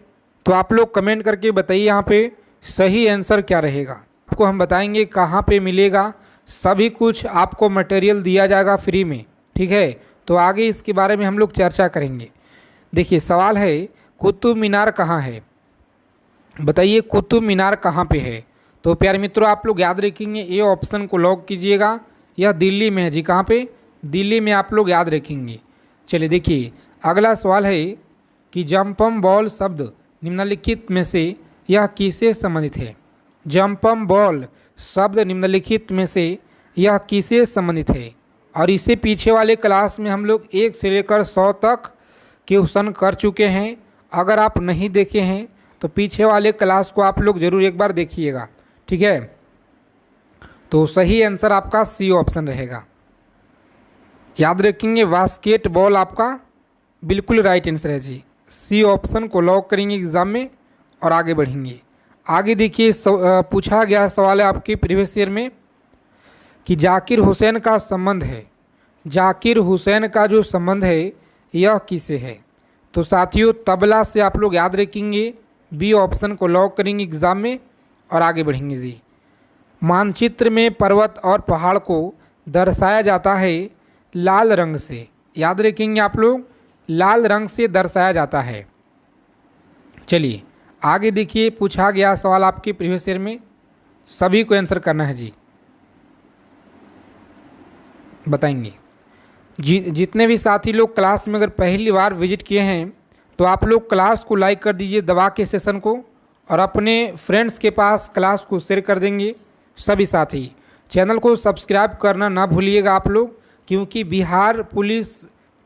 [SPEAKER 1] तो आप लोग कमेंट करके बताइए यहाँ पे सही आंसर क्या रहेगा। आपको हम बताएंगे कहाँ पे मिलेगा, सभी कुछ आपको मटेरियल दिया जाएगा फ्री में, ठीक है। तो आगे इसके बारे में हम लोग चर्चा करेंगे। देखिए, सवाल है कुतुब मीनार कहाँ है? बताइए, कुतुब मीनार कहाँ पे है? तो प्यारे मित्रों आप लोग याद रखेंगे, ए ऑप्शन को लॉक कीजिएगा। यह दिल्ली में है जी। कहाँ पे? दिल्ली में आप लोग याद रखेंगे। चलिए देखिए, अगला सवाल है कि जम्पम बॉल शब्द निम्नलिखित में से यह किससे संबंधित है? जम्पम बॉल शब्द निम्नलिखित में से यह किससे संबंधित है? और इससे पीछे वाले क्लास में हम लोग 1 से लेकर 100 तक क्वेश्चन कर चुके हैं। अगर आप नहीं देखे हैं तो पीछे वाले क्लास को आप लोग ज़रूर एक बार देखिएगा, ठीक है। तो सही आंसर आपका सी ऑप्शन रहेगा। याद रखेंगे, बास्केटबॉल आपका बिल्कुल राइट आंसर है जी। सी ऑप्शन को लॉक करेंगे एग्जाम में और आगे बढ़ेंगे। आगे देखिए, पूछा गया सवाल है आपके प्रीवियस ईयर में कि जाकिर हुसैन का संबंध है जाकिर हुसैन का जो संबंध है यह किससे है? तो साथियों तबला से आप लोग याद रखेंगे, बी ऑप्शन को लॉक करेंगे एग्जाम में और आगे बढ़ेंगे जी। मानचित्र में पर्वत और पहाड़ को दर्शाया जाता है लाल रंग से, याद रखेंगे आप लोग, लाल रंग से दर्शाया जाता है। चलिए आगे देखिए, पूछा गया सवाल आपके प्रीवियस ईयर में, सभी को आंसर करना है जी, बताएंगे। जितने भी साथी लोग क्लास में अगर पहली बार विजिट किए हैं तो आप लोग क्लास को लाइक कर दीजिए दबा के सेशन को, और अपने फ्रेंड्स के पास क्लास को शेयर कर देंगे सभी साथी। चैनल को सब्सक्राइब करना ना भूलिएगा आप लोग, क्योंकि बिहार पुलिस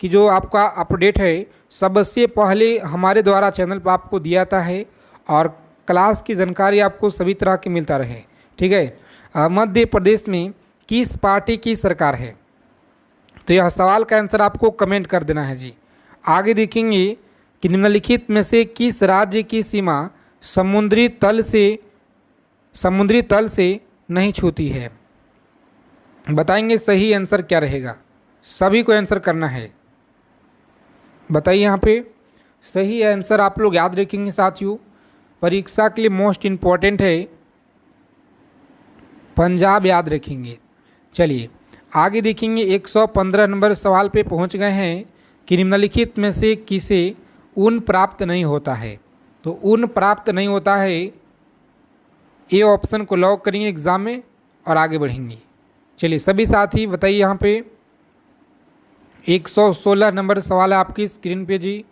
[SPEAKER 1] की जो आपका अपडेट है सबसे पहले हमारे द्वारा चैनल पर आपको दिया जाता है, और क्लास की जानकारी आपको सभी तरह की मिलता रहे, ठीक है। मध्य प्रदेश में किस पार्टी की सरकार है? तो यह सवाल का आंसर आपको कमेंट कर देना है जी। आगे देखेंगे कि निम्नलिखित में से किस राज्य की सीमा समुद्री तल से नहीं छूती है? बताएंगे सही आंसर क्या रहेगा, सभी को आंसर करना है, बताइए। यहाँ पे सही आंसर आप लोग याद रखेंगे साथियों, परीक्षा के लिए मोस्ट इम्पॉर्टेंट है, पंजाब याद रखेंगे। चलिए आगे देखेंगे 115 नंबर सवाल पे पहुंच गए हैं कि निम्नलिखित में से किसे ऊन प्राप्त नहीं होता है? तो ऊन प्राप्त नहीं होता है, ए ऑप्शन को लॉक करेंगे एग्जाम में और आगे बढ़ेंगे। चलिए सभी साथी बताइए, यहाँ पे 116 नंबर सवाल है आपकी स्क्रीन पे जी।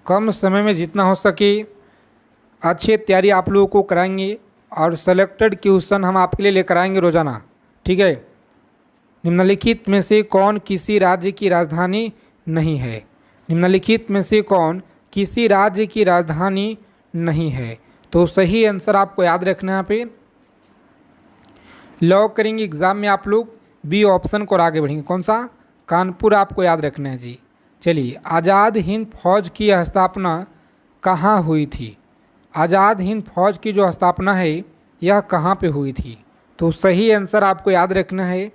[SPEAKER 1] कम समय में जितना हो सके अच्छे तैयारी आप लोगों को कराएंगे, और सेलेक्टेड क्वेश्चन हम आपके लिए लेकर आएंगे रोजाना, ठीक है। निम्नलिखित में से कौन किसी राज्य की राजधानी नहीं है? निम्नलिखित में से कौन किसी राज्य की राजधानी नहीं है? तो सही आंसर आपको याद रखना है, यहाँ पे लॉक करेंगे एग्जाम में आप लोग बी ऑप्शन को, और आगे बढ़ेंगे। कौन सा? कानपुर आपको याद रखना है जी। चलिए आज़ाद हिंद फौज की स्थापना कहाँ हुई थी? आज़ाद हिंद फौज की जो स्थापना है यह कहाँ पे हुई थी? तो सही आंसर आपको याद रखना है,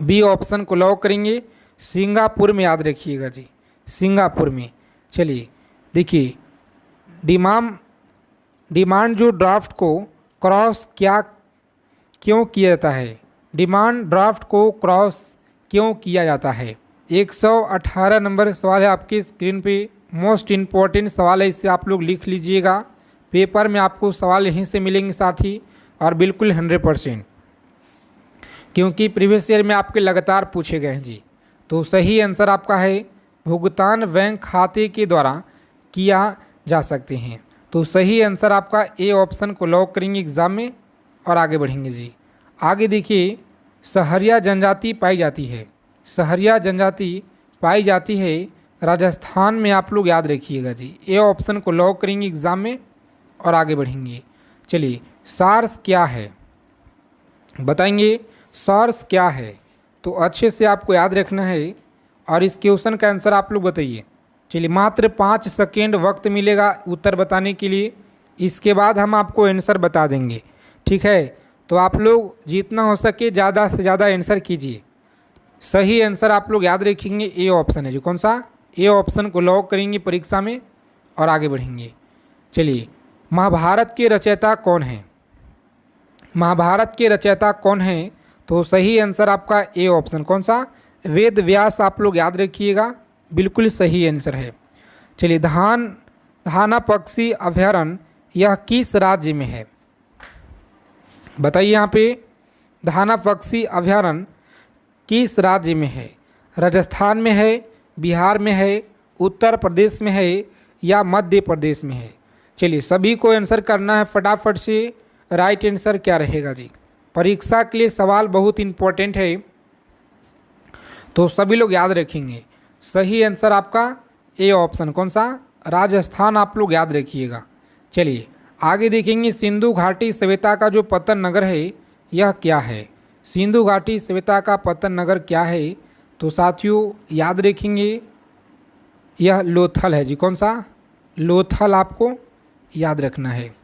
[SPEAKER 1] बी ऑप्शन को लॉक करेंगे, सिंगापुर में याद रखिएगा जी, सिंगापुर में। चलिए देखिए, डिमांड जो ड्राफ्ट को क्रॉस क्यों किया जाता है? डिमांड ड्राफ्ट को क्रॉस क्यों किया जाता है? 118 नंबर सवाल है आपकी स्क्रीन पे, मोस्ट इम्पॉर्टेंट सवाल है, इससे आप लोग लिख लीजिएगा, पेपर में आपको सवाल यहीं से मिलेंगे साथी, और बिल्कुल 100%, क्योंकि प्रीवियस ईयर में आपके लगातार पूछे गए हैं जी। तो सही आंसर आपका है भुगतान बैंक खाते के द्वारा किया जा सकते हैं। तो सही आंसर आपका ए ऑप्शन को लॉक करेंगे एग्जाम में और आगे बढ़ेंगे जी। आगे देखिए, सहरिया जनजाति पाई जाती है, सहरिया जनजाति पाई जाती है राजस्थान में, आप लोग याद रखिएगा जी। ए ऑप्शन को लॉक करेंगे एग्जाम में और आगे बढ़ेंगे। चलिए सार्स क्या है, बताएंगे सार्स क्या है? तो अच्छे से आपको याद रखना है, और इस क्वेश्चन का आंसर आप लोग बताइए। चलिए मात्र 5 सेकेंड वक्त मिलेगा उत्तर बताने के लिए, इसके बाद हम आपको आंसर बता देंगे, ठीक है। तो आप लोग जितना हो सके ज़्यादा से ज़्यादा आंसर कीजिए। सही आंसर आप लोग याद रखेंगे ए ऑप्शन है जी। कौन सा? ए ऑप्शन को लॉक करेंगे परीक्षा में और आगे बढ़ेंगे। चलिए महाभारत के रचयिता कौन हैं? महाभारत के रचयिता कौन हैं? तो सही आंसर आपका ए ऑप्शन, कौन सा? वेद व्यास आप लोग याद रखिएगा, बिल्कुल सही आंसर है। चलिए धाना पक्षी अभयारण्य यह किस राज्य में है? बताइए यहाँ पे धाना पक्षी अभयारण्य किस राज्य में है? राजस्थान में है, बिहार में है, उत्तर प्रदेश में है या मध्य प्रदेश में है? चलिए सभी को आंसर करना है फटाफट से। राइट आंसर क्या रहेगा जी? परीक्षा के लिए सवाल बहुत इम्पोर्टेंट है, तो सभी लोग याद रखेंगे। सही आंसर आपका ए ऑप्शन, कौन सा? राजस्थान आप लोग याद रखिएगा। चलिए आगे देखेंगे, सिंधु घाटी सभ्यता का जो पतन नगर है यह क्या है? सिंधु घाटी सभ्यता का पतन नगर क्या है? तो साथियों याद रखेंगे, यह लोथल है जी। कौन सा? लोथल आपको याद रखना है।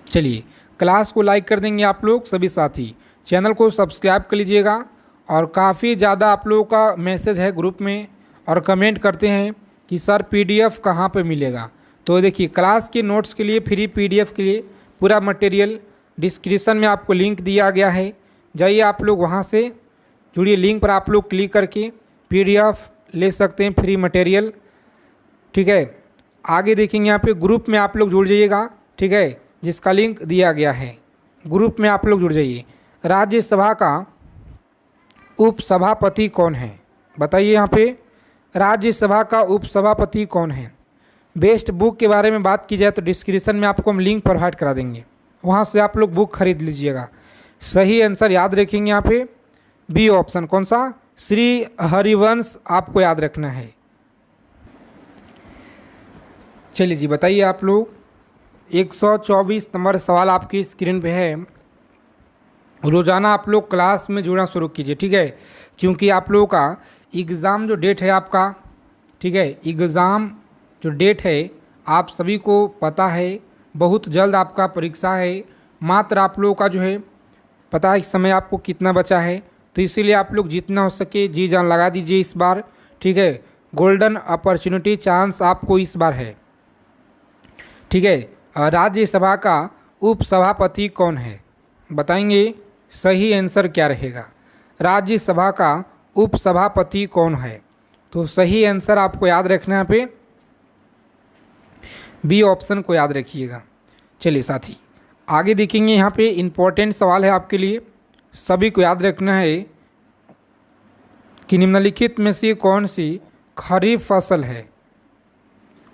[SPEAKER 1] चलिए क्लास को लाइक कर देंगे आप लोग सभी साथी, चैनल को सब्सक्राइब कर लीजिएगा और काफ़ी ज़्यादा आप लोगों का मैसेज है ग्रुप में और कमेंट करते हैं कि सर पीडीएफ कहाँ पे मिलेगा। तो देखिए क्लास के नोट्स के लिए फ्री पीडीएफ के लिए पूरा मटेरियल डिस्क्रिप्शन में आपको लिंक दिया गया है, जाइए आप लोग वहाँ से जुड़िए, लिंक पर आप लोग क्लिक करके पीडीएफ ले सकते हैं फ्री मटेरियल। ठीक है, आगे देखेंगे यहाँ पे ग्रुप में आप लोग जुड़ जाइएगा, ठीक है, जिसका लिंक दिया गया है, ग्रुप में आप लोग जुड़ जाइए। राज्यसभा का उपसभापति कौन है, बताइए यहाँ पे राज्यसभा का उपसभापति कौन है। बेस्ट बुक के बारे में बात की जाए तो डिस्क्रिप्शन में आपको हम लिंक प्रोवाइड करा देंगे, वहाँ से आप लोग बुक खरीद लीजिएगा। सही आंसर याद रखेंगे यहाँ पे बी ऑप्शन, कौन सा, श्री हरिवंश आपको याद रखना है। चलिए जी बताइए आप लोग, 124 नंबर सवाल आपकी स्क्रीन पे है। रोज़ाना आप लोग क्लास में जुड़ना शुरू कीजिए, ठीक है, क्योंकि आप लोगों का एग्ज़ाम जो डेट है आपका, ठीक है, एग्ज़ाम जो डेट है आप सभी को पता है, बहुत जल्द आपका परीक्षा है। मात्र आप लोगों का जो है पता है इस समय आपको कितना बचा है, तो इसीलिए आप लोग जितना हो सके जी जान लगा दीजिए इस बार, ठीक है। गोल्डन अपॉर्चुनिटी चांस आपको इस बार है, ठीक है। राज्यसभा का उपसभापति कौन है, बताएंगे सही आंसर क्या रहेगा। राज्यसभा का उपसभापति कौन है, तो सही आंसर आपको याद रखना है पे बी ऑप्शन को याद रखिएगा। चलिए साथी आगे देखेंगे, यहाँ पे इम्पोर्टेंट सवाल है आपके लिए, सभी को याद रखना है कि निम्नलिखित में से कौन सी खरीफ फसल है।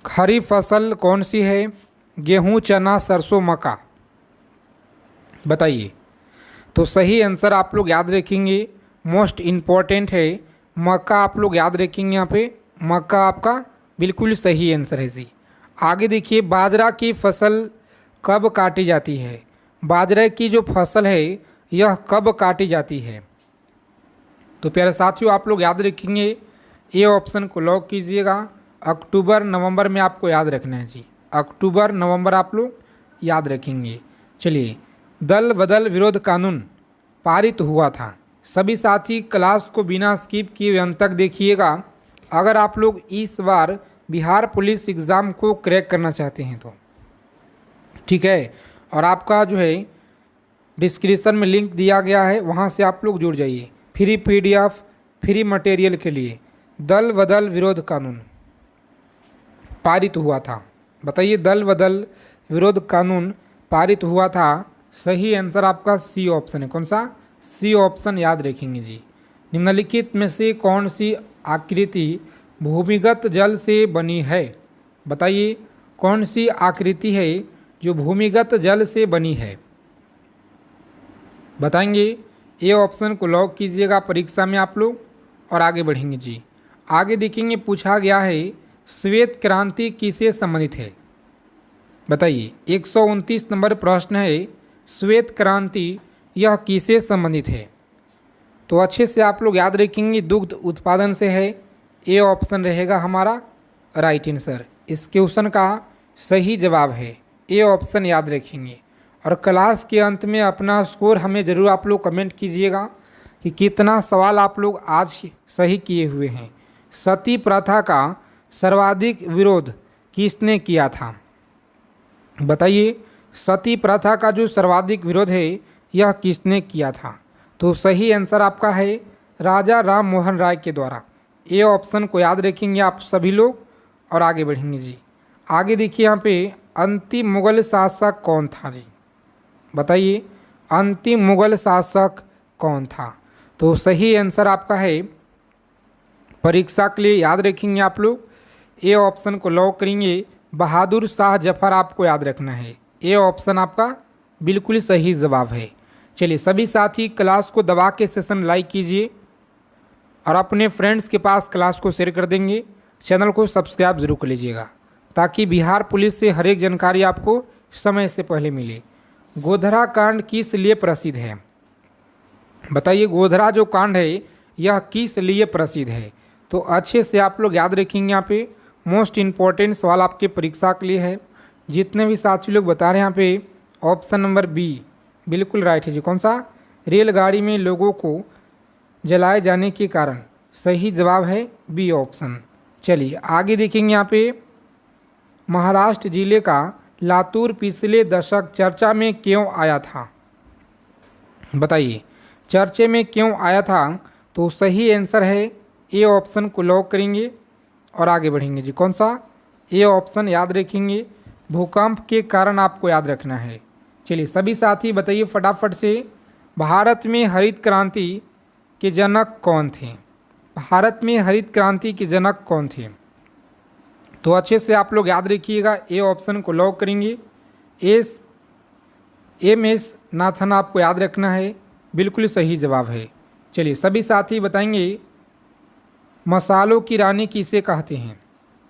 [SPEAKER 1] खरीफ फसल कौन सी है, गेहूं, चना, सरसों, मक्का, बताइए। तो सही आंसर आप लोग याद रखेंगे, मोस्ट इम्पॉर्टेंट है मक्का, आप लोग याद रखेंगे यहाँ पे मक्का आपका बिल्कुल सही आंसर है जी। आगे देखिए, बाजरा की फसल कब काटी जाती है। बाजरे की जो फसल है यह कब काटी जाती है, तो प्यारे साथियों आप लोग याद रखेंगे ए ऑप्शन को लॉक कीजिएगा। अक्टूबर नवंबर में आपको याद रखना है जी, अक्टूबर नवंबर आप लोग याद रखेंगे। चलिए, दल बदल विरोध कानून पारित हुआ था। सभी साथी क्लास को बिना स्किप किए अंत तक देखिएगा। अगर आप लोग इस बार बिहार पुलिस एग्ज़ाम को क्रैक करना चाहते हैं तो, ठीक है, और आपका जो है डिस्क्रिप्शन में लिंक दिया गया है, वहाँ से आप लोग जुड़ जाइए फ्री पीडीएफ फ्री मटेरियल के लिए। दल बदल विरोध कानून पारित हुआ था, बताइए दल बदल विरोध कानून पारित हुआ था। सही आंसर आपका सी ऑप्शन है, कौन सा, सी ऑप्शन याद रखेंगे जी। निम्नलिखित में से कौन सी आकृति भूमिगत जल से बनी है, बताइए कौन सी आकृति है जो भूमिगत जल से बनी है, बताएंगे। ए ऑप्शन को लॉक कीजिएगा परीक्षा में आप लोग और आगे बढ़ेंगे जी। आगे देखेंगे, पूछा गया है श्वेत क्रांति किससे संबंधित है, बताइए। 129 नंबर प्रश्न है, श्वेत क्रांति यह किससे संबंधित है, तो अच्छे से आप लोग याद रखेंगे दुग्ध उत्पादन से है। ए ऑप्शन रहेगा हमारा राइट आंसर, इस क्वेश्चन का सही जवाब है ए ऑप्शन, याद रखेंगे। और क्लास के अंत में अपना स्कोर हमें ज़रूर आप लोग कमेंट कीजिएगा कि कितना सवाल आप लोग आज सही किए हुए हैं। सती प्रथा का सर्वाधिक विरोध किसने किया था, बताइए। सती प्रथा का जो सर्वाधिक विरोध है यह किसने किया था, तो सही आंसर आपका है राजा राम मोहन राय के द्वारा। ए ऑप्शन को याद रखेंगे आप सभी लोग और आगे बढ़ेंगे जी। आगे देखिए, यहाँ पे अंतिम मुगल शासक कौन था जी, बताइए अंतिम मुगल शासक कौन था, तो सही आंसर आपका है परीक्षा के लिए याद रखेंगे आप लोग। ए ऑप्शन को लॉक करेंगे, बहादुर शाह जफर आपको याद रखना है। ए ऑप्शन आपका बिल्कुल सही जवाब है। चलिए सभी साथी क्लास को दबा के सेशन लाइक कीजिए और अपने फ्रेंड्स के पास क्लास को शेयर कर देंगे। चैनल को सब्सक्राइब जरूर कर लीजिएगा ताकि बिहार पुलिस से हर एक जानकारी आपको समय से पहले मिले। गोधरा कांड किस लिए प्रसिद्ध है, बताइए। गोधरा जो कांड है यह किस लिए प्रसिद्ध है, तो अच्छे से आप लोग याद रखेंगे। यहाँ पे मोस्ट इम्पॉर्टेंट सवाल आपके परीक्षा के लिए है। जितने भी साथी लोग बता रहे हैं यहाँ पे ऑप्शन नंबर बी बिल्कुल राइट है जी। कौन सा, रेलगाड़ी में लोगों को जलाए जाने के कारण। सही जवाब है बी ऑप्शन। चलिए आगे देखेंगे यहाँ पे, महाराष्ट्र जिले का लातूर पिछले दशक चर्चा में क्यों आया था? बताइए चर्चे में क्यों आया था? तो सही आंसर है ए ऑप्शन को लॉक करेंगे और आगे बढ़ेंगे जी। कौन सा? ए ऑप्शन याद रखेंगे, भूकंप के कारण आपको याद रखना है। चलिए सभी साथी बताइए फटाफट से, भारत में हरित क्रांति के जनक कौन थे? भारत में हरित क्रांति के जनक कौन थे? तो अच्छे से आप लोग याद रखिएगा, ए ऑप्शन को लॉक करेंगे। एम एस नाथन आपको याद रखना है, बिल्कुल सही जवाब है। चलिए सभी साथी बताएंगे, मसालों की रानी किसे कहते हैं?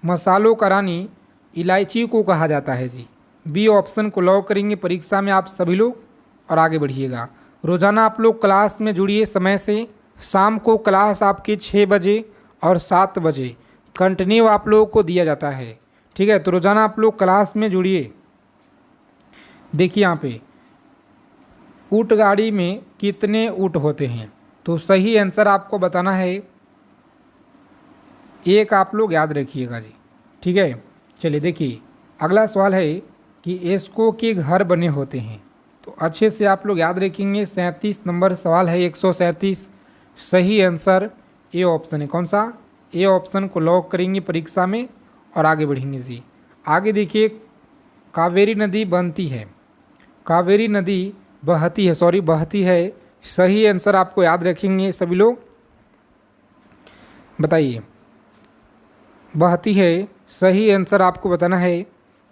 [SPEAKER 1] मसालों का रानी इलायची को कहा जाता है जी। बी ऑप्शन को लॉक करेंगे परीक्षा में आप सभी लोग और आगे बढ़िएगा। रोज़ाना आप लोग क्लास में जुड़िए समय से। शाम को क्लास आपकी 6 बजे और 7 बजे कंटिन्यू आप लोगों को दिया जाता है, ठीक है? तो रोज़ाना आप लोग क्लास में जुड़िए। देखिए यहाँ पे, ऊँट गाड़ी में कितने ऊँट होते हैं? तो सही आंसर आपको बताना है, एक आप लोग याद रखिएगा जी, ठीक है? चलिए देखिए अगला सवाल है कि एस्को के घर बने होते हैं। तो अच्छे से आप लोग याद रखेंगे, 37 नंबर सवाल है, 137। सही आंसर ए ऑप्शन है। कौन सा? ए ऑप्शन को लॉक करेंगे परीक्षा में और आगे बढ़ेंगे जी। आगे देखिए, कावेरी नदी बनती है, कावेरी नदी बहती है। सही आंसर आपको याद रखेंगे सभी लोग, बताइए। बहती है, सही आंसर आपको बताना है।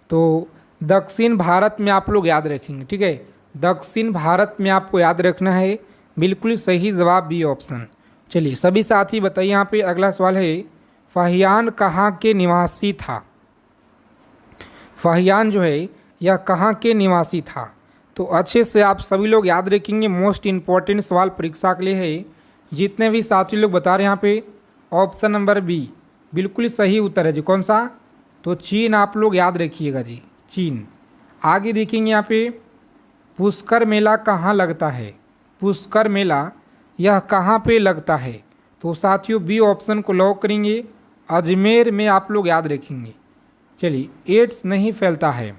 [SPEAKER 1] तो दक्षिण भारत में आप लोग याद रखेंगे, ठीक है? दक्षिण भारत में आपको याद रखना है, बिल्कुल सही जवाब बी ऑप्शन। चलिए सभी साथी बताइए, यहाँ पे अगला सवाल है, फाहियान कहाँ के निवासी था? फाहियान जो है यह कहाँ के निवासी था? तो अच्छे से आप सभी लोग याद रखेंगे, मोस्ट इम्पॉर्टेंट सवाल परीक्षा के लिए है। जितने भी साथी लोग बता रहे हैं यहाँ पे, ऑप्शन नंबर बी बिल्कुल सही उत्तर है जी। कौन सा? तो चीन आप लोग याद रखिएगा जी, चीन। आगे देखेंगे यहाँ पे, पुष्कर मेला कहाँ लगता है? पुष्कर मेला यह कहाँ पे लगता है? तो साथियों बी ऑप्शन को लॉक करेंगे, अजमेर में आप लोग याद रखेंगे। चलिए एड्स नहीं फैलता है,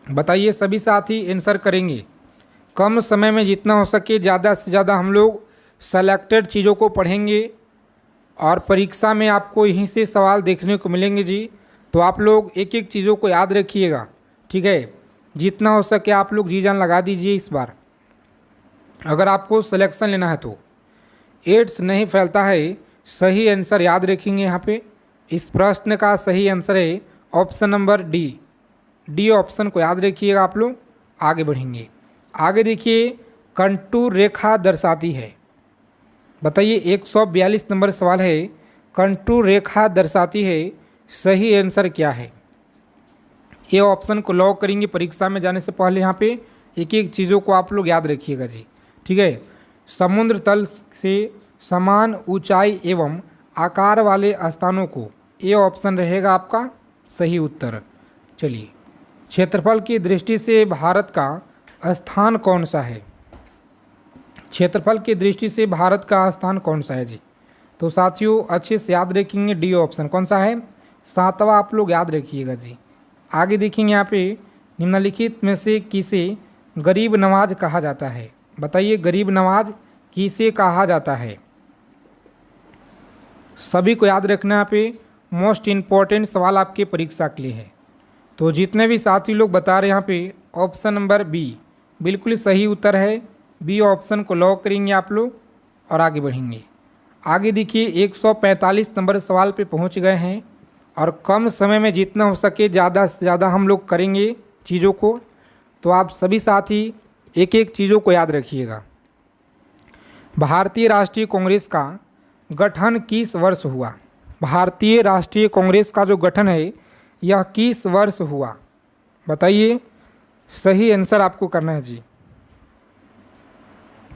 [SPEAKER 1] बताइए सभी साथी आंसर करेंगे। कम समय में जितना हो सके ज़्यादा से ज़्यादा हम लोग सेलेक्टेड चीज़ों को पढ़ेंगे और परीक्षा में आपको यहीं से सवाल देखने को मिलेंगे जी। तो आप लोग एक एक चीज़ों को याद रखिएगा, ठीक है? जितना हो सके आप लोग जी जान लगा दीजिए इस बार, अगर आपको सिलेक्शन लेना है तो। एड्स नहीं फैलता है, सही आंसर याद रखेंगे यहाँ पे। इस प्रश्न का सही आंसर है option number D. D option को याद रखिएगा आप लोग, आगे बढ़ेंगे। आगे देखिए, कंटूर रेखा दर्शाती है, बताइए 142 नंबर सवाल है, कंटूर रेखा दर्शाती है। सही आंसर क्या है? ये ऑप्शन को लॉक करेंगे परीक्षा में जाने से पहले। यहाँ पे एक एक चीज़ों को आप लोग याद रखिएगा जी, ठीक है? समुद्र तल से समान ऊंचाई एवं आकार वाले स्थानों को, ये ऑप्शन रहेगा आपका सही उत्तर। चलिए, क्षेत्रफल की दृष्टि से भारत का स्थान कौन सा है? क्षेत्रफल की दृष्टि से भारत का स्थान कौन सा है जी? तो साथियों अच्छे से याद रखेंगे, डी ऑप्शन। कौन सा है? 7वां आप लोग याद रखिएगा जी। आगे देखेंगे यहाँ पे, निम्नलिखित में से किसे गरीब नवाज कहा जाता है? बताइए गरीब नवाज किसे कहा जाता है? सभी को याद रखना, यहाँ पे मोस्ट इम्पॉर्टेंट सवाल आपके परीक्षा के लिए है। तो जितने भी साथी लोग बता रहे हैं यहाँ पे, ऑप्शन नंबर बी बिल्कुल सही उत्तर है। बी ऑप्शन को लॉक करेंगे आप लोग और आगे बढ़ेंगे। आगे देखिए, 145 नंबर सवाल पे पहुँच गए हैं और कम समय में जितना हो सके ज़्यादा से ज़्यादा हम लोग करेंगे चीज़ों को। तो आप सभी साथी एक एक चीज़ों को याद रखिएगा। भारतीय राष्ट्रीय कांग्रेस का गठन किस वर्ष हुआ? भारतीय राष्ट्रीय कांग्रेस का जो गठन है यह किस वर्ष हुआ? बताइए, सही आंसर आपको करना है जी।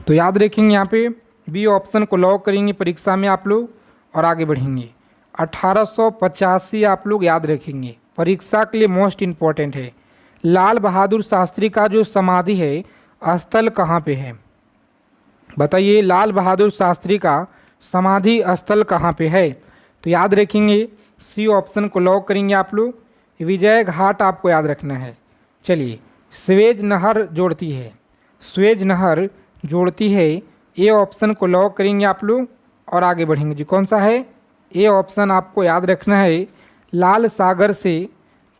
[SPEAKER 1] तो याद रखेंगे यहाँ पे, बी ऑप्शन को लॉक करेंगे परीक्षा में आप लोग और आगे बढ़ेंगे। 1885 आप लोग याद रखेंगे, परीक्षा के लिए मोस्ट इम्पॉर्टेंट है। लाल बहादुर शास्त्री का जो समाधि है स्थल कहाँ पे है? बताइए लाल बहादुर शास्त्री का समाधि स्थल कहाँ पे है? तो याद रखेंगे सी ऑप्शन को लॉक करेंगे आप लोग, विजय घाट आपको याद रखना है। चलिए स्वेज नहर जोड़ती है, स्वेज नहर जोड़ती है, ए ऑप्शन को लॉक करेंगे आप लोग और आगे बढ़ेंगे जी। कौन सा है? ए ऑप्शन आपको याद रखना है, लाल सागर से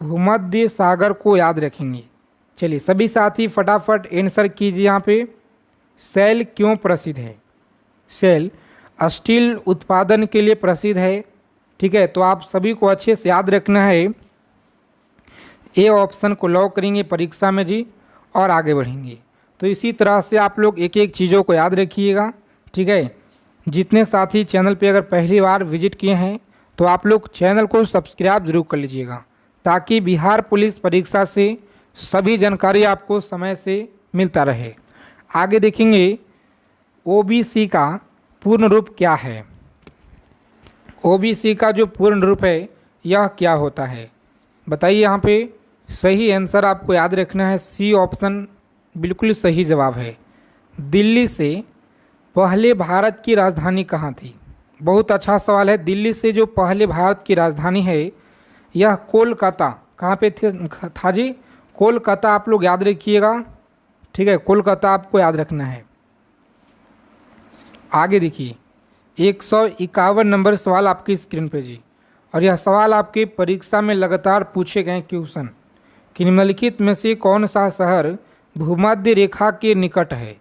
[SPEAKER 1] भूमध्य सागर को याद रखेंगे। चलिए सभी साथी फटाफट आंसर कीजिए यहाँ पे। सेल क्यों प्रसिद्ध है? सेल स्टील उत्पादन के लिए प्रसिद्ध है। ठीक है, तो आप सभी को अच्छे से याद रखना है, ए ऑप्शन को लॉक करेंगे परीक्षा में जी और आगे बढ़ेंगे। तो इसी तरह से आप लोग एक एक चीज़ों को याद रखिएगा। ठीक है, जितने साथी चैनल पे अगर पहली बार विजिट किए हैं तो आप लोग चैनल को सब्सक्राइब जरूर कर लीजिएगा, ताकि बिहार पुलिस परीक्षा से सभी जानकारी आपको समय से मिलता रहे। आगे देखेंगे ओबीसी का पूर्ण रूप क्या है? ओबीसी का जो पूर्ण रूप है यह क्या होता है? बताइए। यहाँ पे सही आंसर आपको याद रखना है, सी ऑप्शन बिल्कुल सही जवाब है। दिल्ली से पहले भारत की राजधानी कहाँ थी? बहुत अच्छा सवाल है। दिल्ली से जो पहले भारत की राजधानी है यह कोलकाता कहाँ पे था जी? कोलकाता आप लोग याद रखिएगा। ठीक है, कोलकाता आपको याद रखना है। आगे देखिए 151 नंबर सवाल आपकी स्क्रीन पे जी, और यह सवाल आपके परीक्षा में लगातार पूछे गए क्वेश्चन कि निम्नलिखित में से कौन सा शहर भूमध्य रेखा के निकट है?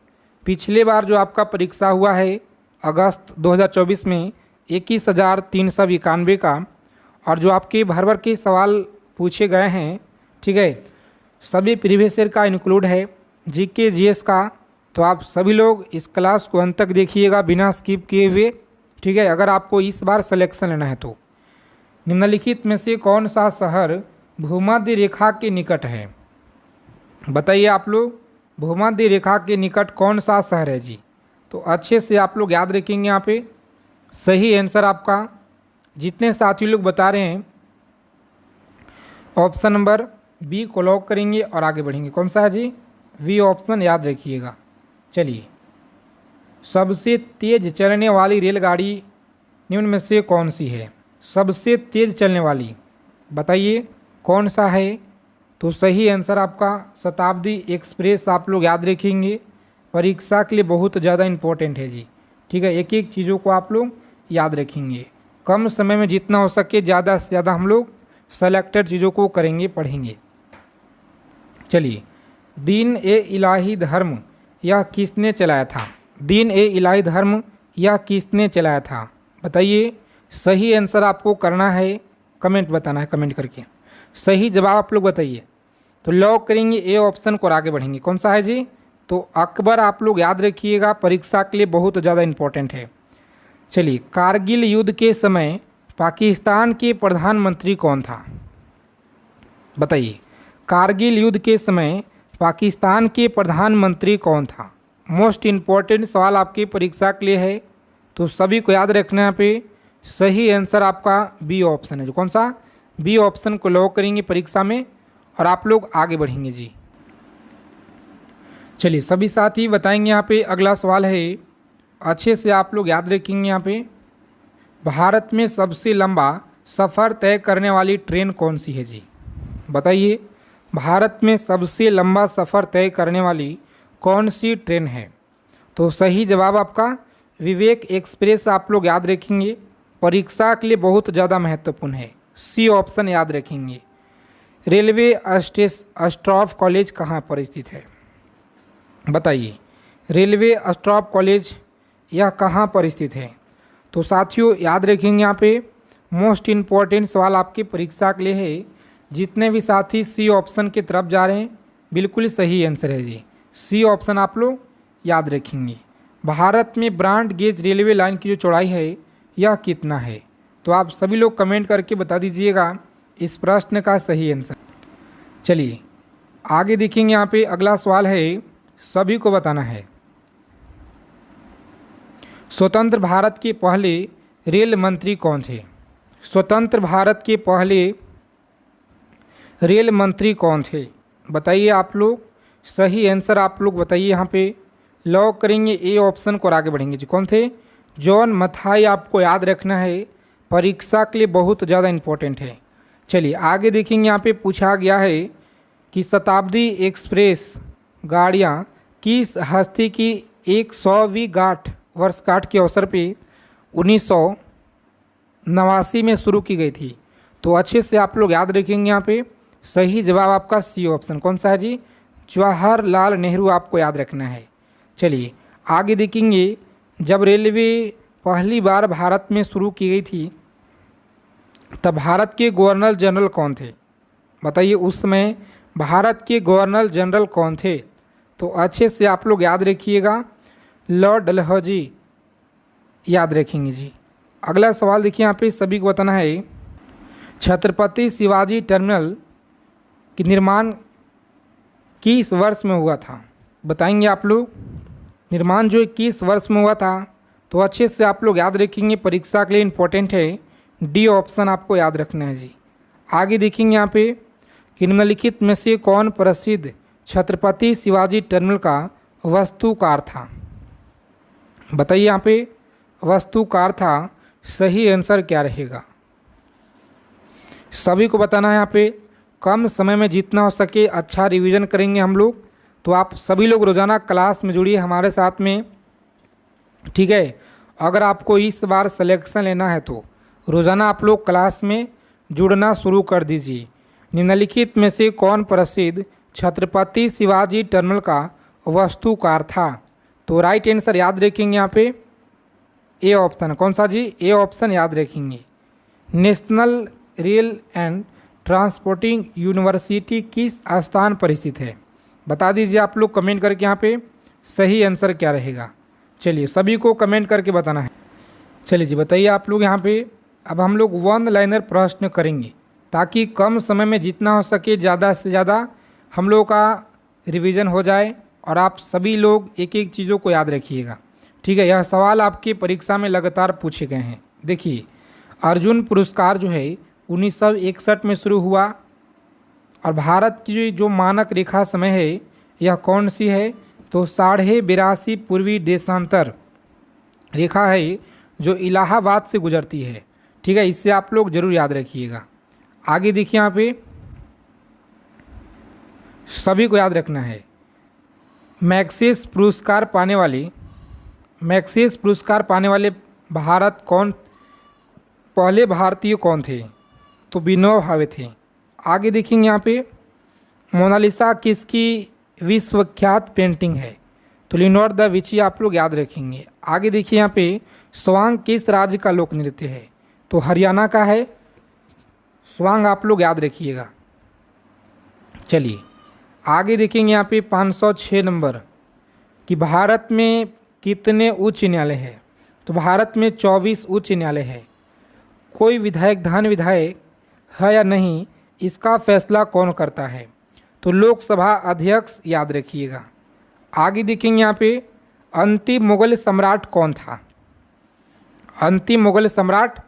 [SPEAKER 1] पिछले बार जो आपका परीक्षा हुआ है अगस्त 2024 में 21,391 का, और जो आपके भर भर के सवाल पूछे गए हैं, ठीक है, सभी प्रीवियस ईयर का इंक्लूड है, जीके जीएस का। तो आप सभी लोग इस क्लास को अंत तक देखिएगा बिना स्किप किए हुए। ठीक है, अगर आपको इस बार सिलेक्शन लेना है तो निम्नलिखित में से कौन सा शहर भूमध्य रेखा के निकट है? बताइए आप लोग, भूमध्य रेखा के निकट कौन सा शहर है जी? तो अच्छे से आप लोग याद रखेंगे। यहाँ पे सही आंसर आपका, जितने साथी लोग बता रहे हैं, ऑप्शन नंबर बी को लॉक करेंगे और आगे बढ़ेंगे। कौन सा है जी? वी ऑप्शन याद रखिएगा। चलिए सबसे तेज चलने वाली रेलगाड़ी निम्न में से कौन सी है? सबसे तेज चलने वाली बताइए कौन सा है? तो सही आंसर आपका शताब्दी एक्सप्रेस आप लोग याद रखेंगे, परीक्षा के लिए बहुत ज़्यादा इम्पोर्टेंट है जी। ठीक है, एक एक चीज़ों को आप लोग याद रखेंगे। कम समय में जितना हो सके ज़्यादा से ज़्यादा हम लोग सेलेक्टेड चीज़ों को करेंगे, पढ़ेंगे। चलिए दीन ए इलाही धर्म यह किसने चलाया था? दीन ए इलाही धर्म यह किसने चलाया था? बताइए। सही आंसर आपको करना है, कमेंट बताना है, कमेंट करके सही जवाब आप लोग बताइए। तो लॉक करेंगे ए ऑप्शन को और आगे बढ़ेंगे। कौन सा है जी? तो अकबर आप लोग याद रखिएगा, परीक्षा के लिए बहुत ज़्यादा इम्पोर्टेंट है। चलिए कारगिल युद्ध के समय पाकिस्तान के प्रधानमंत्री कौन था? बताइए। कारगिल युद्ध के समय पाकिस्तान के प्रधानमंत्री कौन था? मोस्ट इम्पॉर्टेंट सवाल आपकी परीक्षा के लिए है, तो सभी को याद रखना है। पे सही आंसर आपका बी ऑप्शन है। जो कौन सा? बी ऑप्शन को लॉक करेंगे परीक्षा में और आप लोग आगे बढ़ेंगे जी। चलिए सभी साथी बताएंगे। यहाँ पे अगला सवाल है, अच्छे से आप लोग याद रखेंगे। यहाँ पे भारत में सबसे लंबा सफ़र तय करने वाली ट्रेन कौन सी है जी? बताइए। भारत में सबसे लंबा सफ़र तय करने वाली कौन सी ट्रेन है? तो सही जवाब आपका विवेक एक्सप्रेस आप लोग याद रखेंगे, परीक्षा के लिए बहुत ज़्यादा महत्वपूर्ण है। सी ऑप्शन याद रखेंगे। रेलवे स्टाफ कॉलेज कहाँ पर स्थित है? बताइए। रेलवे स्टाफ कॉलेज यह कहाँ पर स्थित है? तो साथियों याद रखेंगे, यहाँ पे मोस्ट इम्पॉर्टेंट सवाल आपकी परीक्षा के लिए है। जितने भी साथी सी ऑप्शन की तरफ जा रहे हैं बिल्कुल सही आंसर है जी। सी ऑप्शन आप लोग याद रखेंगे। भारत में ब्रॉड गेज रेलवे लाइन की जो चौड़ाई है यह कितना है? तो आप सभी लोग कमेंट करके बता दीजिएगा इस प्रश्न का सही आंसर। चलिए आगे देखेंगे। यहाँ पे अगला सवाल है, सभी को बताना है। स्वतंत्र भारत के पहले रेल मंत्री कौन थे? स्वतंत्र भारत के पहले रेल मंत्री कौन थे? बताइए आप लोग। सही आंसर आप लोग बताइए। यहाँ पे लॉक करेंगे ए ऑप्शन को और आगे बढ़ेंगे जी। कौन थे? जॉन मथाई आपको याद रखना है, परीक्षा के लिए बहुत ज़्यादा इम्पोर्टेंट है। चलिए आगे देखेंगे, यहाँ पे पूछा गया है कि शताब्दी एक्सप्रेस गाड़ियाँ किस हस्ती की 100वीं वर्षगांठ के अवसर पे 1989 में शुरू की गई थी। तो अच्छे से आप लोग याद रखेंगे। यहाँ पे सही जवाब आपका सी ऑप्शन कौन सा है जी? जवाहरलाल नेहरू आपको याद रखना है। चलिए आगे देखेंगे, जब रेलवे पहली बार भारत में शुरू की गई थी तब भारत के गवर्नर जनरल कौन थे? बताइए उस समय भारत के गवर्नर जनरल कौन थे? तो अच्छे से आप लोग याद रखिएगा, लॉर्ड डलहौजी याद रखेंगे जी। अगला सवाल देखिए, यहाँ पे सभी को बताना है, छत्रपति शिवाजी टर्मिनल की निर्माण किस वर्ष में हुआ था? बताएंगे आप लोग। निर्माण जो है किस वर्ष में हुआ था? तो अच्छे से आप लोग याद रखेंगे, परीक्षा के लिए इम्पोर्टेंट है, डी ऑप्शन आपको याद रखना है जी। आगे देखेंगे यहाँ पे, निम्नलिखित में से कौन प्रसिद्ध छत्रपति शिवाजी टर्मिनल का वास्तुकार था? बताइए यहाँ पे वास्तुकार था, सही आंसर क्या रहेगा? सभी को बताना है। यहाँ पे कम समय में जितना हो सके अच्छा रिवीजन करेंगे हम लोग। तो आप सभी लोग रोज़ाना क्लास में जुड़िए हमारे साथ में, ठीक है। अगर आपको इस बार सिलेक्शन लेना है तो रोज़ाना आप लोग क्लास में जुड़ना शुरू कर दीजिए। निम्नलिखित में से कौन प्रसिद्ध छत्रपति शिवाजी टर्मिनल का वास्तुकार था? तो राइट आंसर याद रखेंगे यहाँ पे ए ऑप्शन। कौन सा जी? ए ऑप्शन याद रखेंगे। National rail and transporting university किस स्थान पर स्थित है? बता दीजिए आप लोग कमेंट करके यहाँ पे सही आंसर क्या रहेगा। चलिए सभी को कमेंट करके बताना है। चलिए जी बताइए आप लोग यहाँ पे। अब हम लोग वन लाइनर प्रश्न करेंगे ताकि कम समय में जितना हो सके ज़्यादा से ज़्यादा हम लोग का रिवीजन हो जाए और आप सभी लोग एक एक चीज़ों को याद रखिएगा, ठीक है। यह सवाल आपकी परीक्षा में लगातार पूछे गए हैं। देखिए, अर्जुन पुरस्कार जो है 1961 में शुरू हुआ और भारत की जो मानक रेखा समय है यह कौन सी है? तो 82.5 पूर्वी देशांतर रेखा है जो इलाहाबाद से गुजरती है, ठीक है। इससे आप लोग जरूर याद रखिएगा। आगे देखिए, यहाँ पे सभी को याद रखना है, मैग्सेस पुरस्कार पाने वाले भारत कौन पहले भारतीय कौन थे? तो विनोबा भावे थे। आगे देखेंगे यहाँ पे, मोनालिसा किसकी विश्वविख्यात पेंटिंग है? तो लियोनार्डो दा विंची आप लोग याद रखेंगे। आगे देखिए यहाँ पे, स्वांग किस राज्य का लोक नृत्य है? तो हरियाणा का है स्वांग, आप लोग याद रखिएगा। चलिए आगे देखेंगे यहाँ पे 506 नंबर कि भारत में कितने उच्च न्यायालय है? तो भारत में 24 उच्च न्यायालय है। कोई विधायक धन विधायक है या नहीं, इसका फैसला कौन करता है? तो लोकसभा अध्यक्ष याद रखिएगा। आगे देखेंगे यहाँ पे, अंतिम मुगल सम्राट कौन था? अंतिम मुगल सम्राट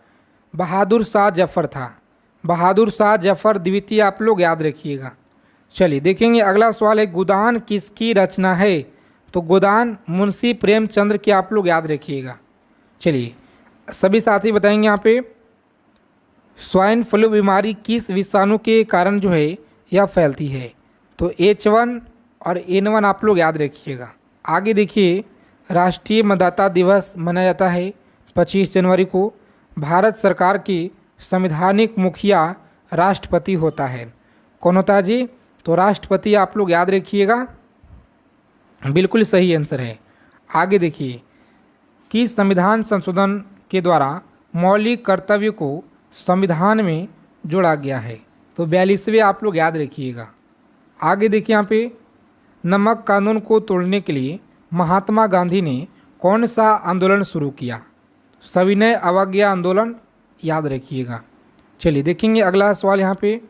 [SPEAKER 1] बहादुर शाह जफर था। बहादुर शाह जफर द्वितीय आप लोग याद रखिएगा। चलिए देखेंगे अगला सवाल है, गोदान किसकी रचना है? तो गोदान मुंशी प्रेमचंद्र की आप लोग याद रखिएगा। चलिए सभी साथी बताएंगे यहाँ पे, स्वाइन फ्लू बीमारी किस विषाणु के कारण जो है यह फैलती है? तो H1 और N1 आप लोग याद रखिएगा। आगे देखिए, राष्ट्रीय मतदाता दिवस मनाया जाता है 25 जनवरी को। भारत सरकार की संवैधानिक मुखिया राष्ट्रपति होता है। कौन होता है जी? तो राष्ट्रपति आप लोग याद रखिएगा, बिल्कुल सही आंसर है। आगे देखिए, कि संविधान संशोधन के द्वारा मौलिक कर्तव्य को संविधान में जोड़ा गया है? तो 42वें आप लोग याद रखिएगा। आगे देखिए यहाँ पे, नमक कानून को तोड़ने के लिए महात्मा गांधी ने कौन सा आंदोलन शुरू किया? सविनय अवज्ञा आंदोलन याद रखिएगा। चलिए देखेंगे अगला सवाल यहाँ पे,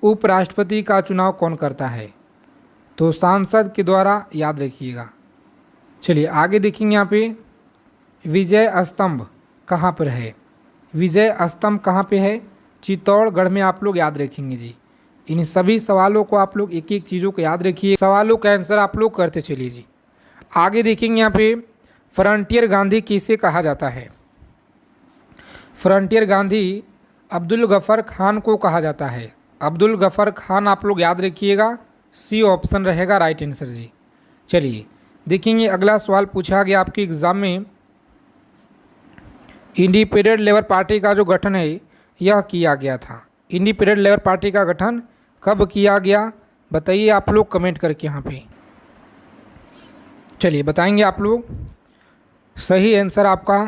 [SPEAKER 1] उपराष्ट्रपति का चुनाव कौन करता है? तो सांसद के द्वारा याद रखिएगा। चलिए आगे देखेंगे यहाँ पे, विजय स्तंभ कहाँ पर है? विजय स्तंभ कहाँ पे है? चित्तौड़गढ़ में आप लोग याद रखेंगे जी। इन सभी सवालों को आप लोग एक एक चीज़ों को याद रखिए, सवालों का आंसर आप लोग करते चलिए जी। आगे देखेंगे यहाँ पे फ्रंटियर गांधी किसे कहा जाता है। फ्रंटियर गांधी अब्दुल गफ़र खान को कहा जाता है। अब्दुल गफ़र खान आप लोग याद रखिएगा, सी ऑप्शन रहेगा राइट आंसर जी। चलिए देखेंगे अगला सवाल पूछा गया आपके एग्ज़ाम में, इंडिपेंडेंट लेबर पार्टी का जो गठन है यह किया गया था। इंडिपेंडेंट लेबर पार्टी का गठन कब किया गया बताइए आप लोग कमेंट करके यहाँ पे। चलिए बताएंगे आप लोग। सही आंसर आपका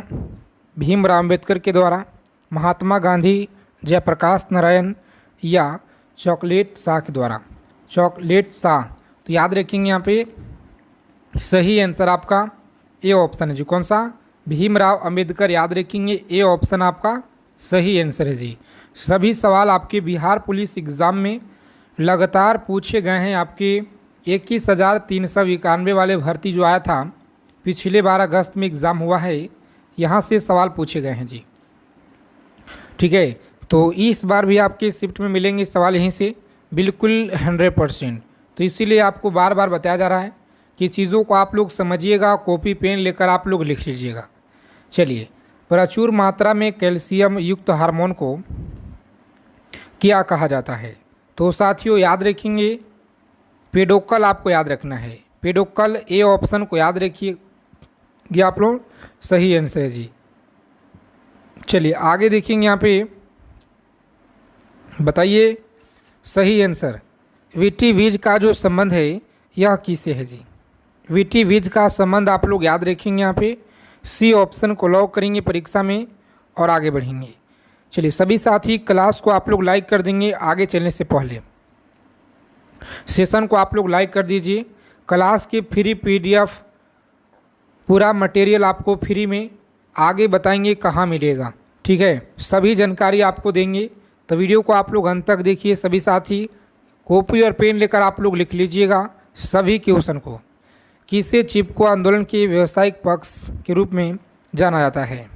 [SPEAKER 1] भीमराव अम्बेडकर के द्वारा, महात्मा गांधी, जयप्रकाश नारायण या चॉकलेट शाह के द्वारा। चॉकलेट शाह, तो याद रखेंगे यहाँ पे सही आंसर आपका ए ऑप्शन है जी। कौन सा? भीमराव अंबेडकर, याद रखेंगे ए ऑप्शन आपका सही आंसर है जी। सभी सवाल आपके बिहार पुलिस एग्ज़ाम में लगातार पूछे गए हैं। आपके 21,391 वाले भर्ती जो आया था पिछले 12 अगस्त में एग्ज़ाम हुआ है, यहाँ से सवाल पूछे गए हैं जी। ठीक है, तो इस बार भी आपके शिफ्ट में मिलेंगे सवाल यहीं से बिल्कुल 100%। तो इसीलिए आपको बार बार बताया जा रहा है कि चीज़ों को आप लोग समझिएगा, कॉपी पेन लेकर आप लोग लिख लीजिएगा। चलिए, प्रचुर मात्रा में कैल्शियम युक्त हार्मोन को क्या कहा जाता है? तो साथियों याद रखेंगे पेडोकल, आपको याद रखना है पेडोकल, ए ऑप्शन को याद रखिए आप लोग, सही आंसर है जी। चलिए आगे देखेंगे यहाँ पे, बताइए सही आंसर वीटी बीज का जो संबंध है यह किससे है जी? वीटी बीज का संबंध आप लोग याद रखेंगे यहाँ पे, सी ऑप्शन को लॉक करेंगे परीक्षा में और आगे बढ़ेंगे। चलिए सभी साथी क्लास को आप लोग लाइक कर देंगे आगे चलने से पहले, सेशन को आप लोग लाइक कर दीजिए। क्लास की फ्री पीडीएफ पूरा मटेरियल आपको फ्री में आगे बताएंगे कहाँ मिलेगा। ठीक है, सभी जानकारी आपको देंगे, तो वीडियो को आप लोग अंत तक देखिए। सभी साथी कॉपी और पेन लेकर आप लोग लिख लीजिएगा सभी क्वेश्चन को। किसे चिपको आंदोलन के व्यावसायिक पक्ष के रूप में जाना जाता है?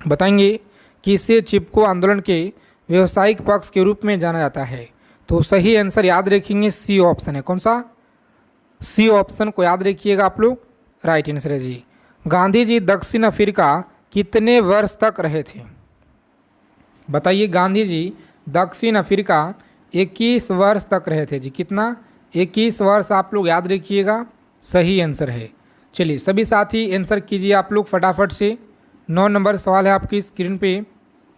[SPEAKER 1] बताएंगे किसे चिपको आंदोलन के व्यावसायिक पक्ष के रूप में जाना जाता है? तो सही आंसर याद रखेंगे सी ऑप्शन है। कौन सा? सी ऑप्शन को याद रखिएगा आप लोग, राइट आंसर है जी। गांधी जी दक्षिण अफ्रीका कितने वर्ष तक रहे थे? बताइए, गांधी जी दक्षिण अफ्रीका 21 वर्ष तक रहे थे जी। कितना? 21 वर्ष आप लोग याद रखिएगा, सही आंसर है। चलिए सभी साथी आंसर कीजिए आप लोग फटाफट से। 9 नंबर सवाल है आपकी स्क्रीन पे,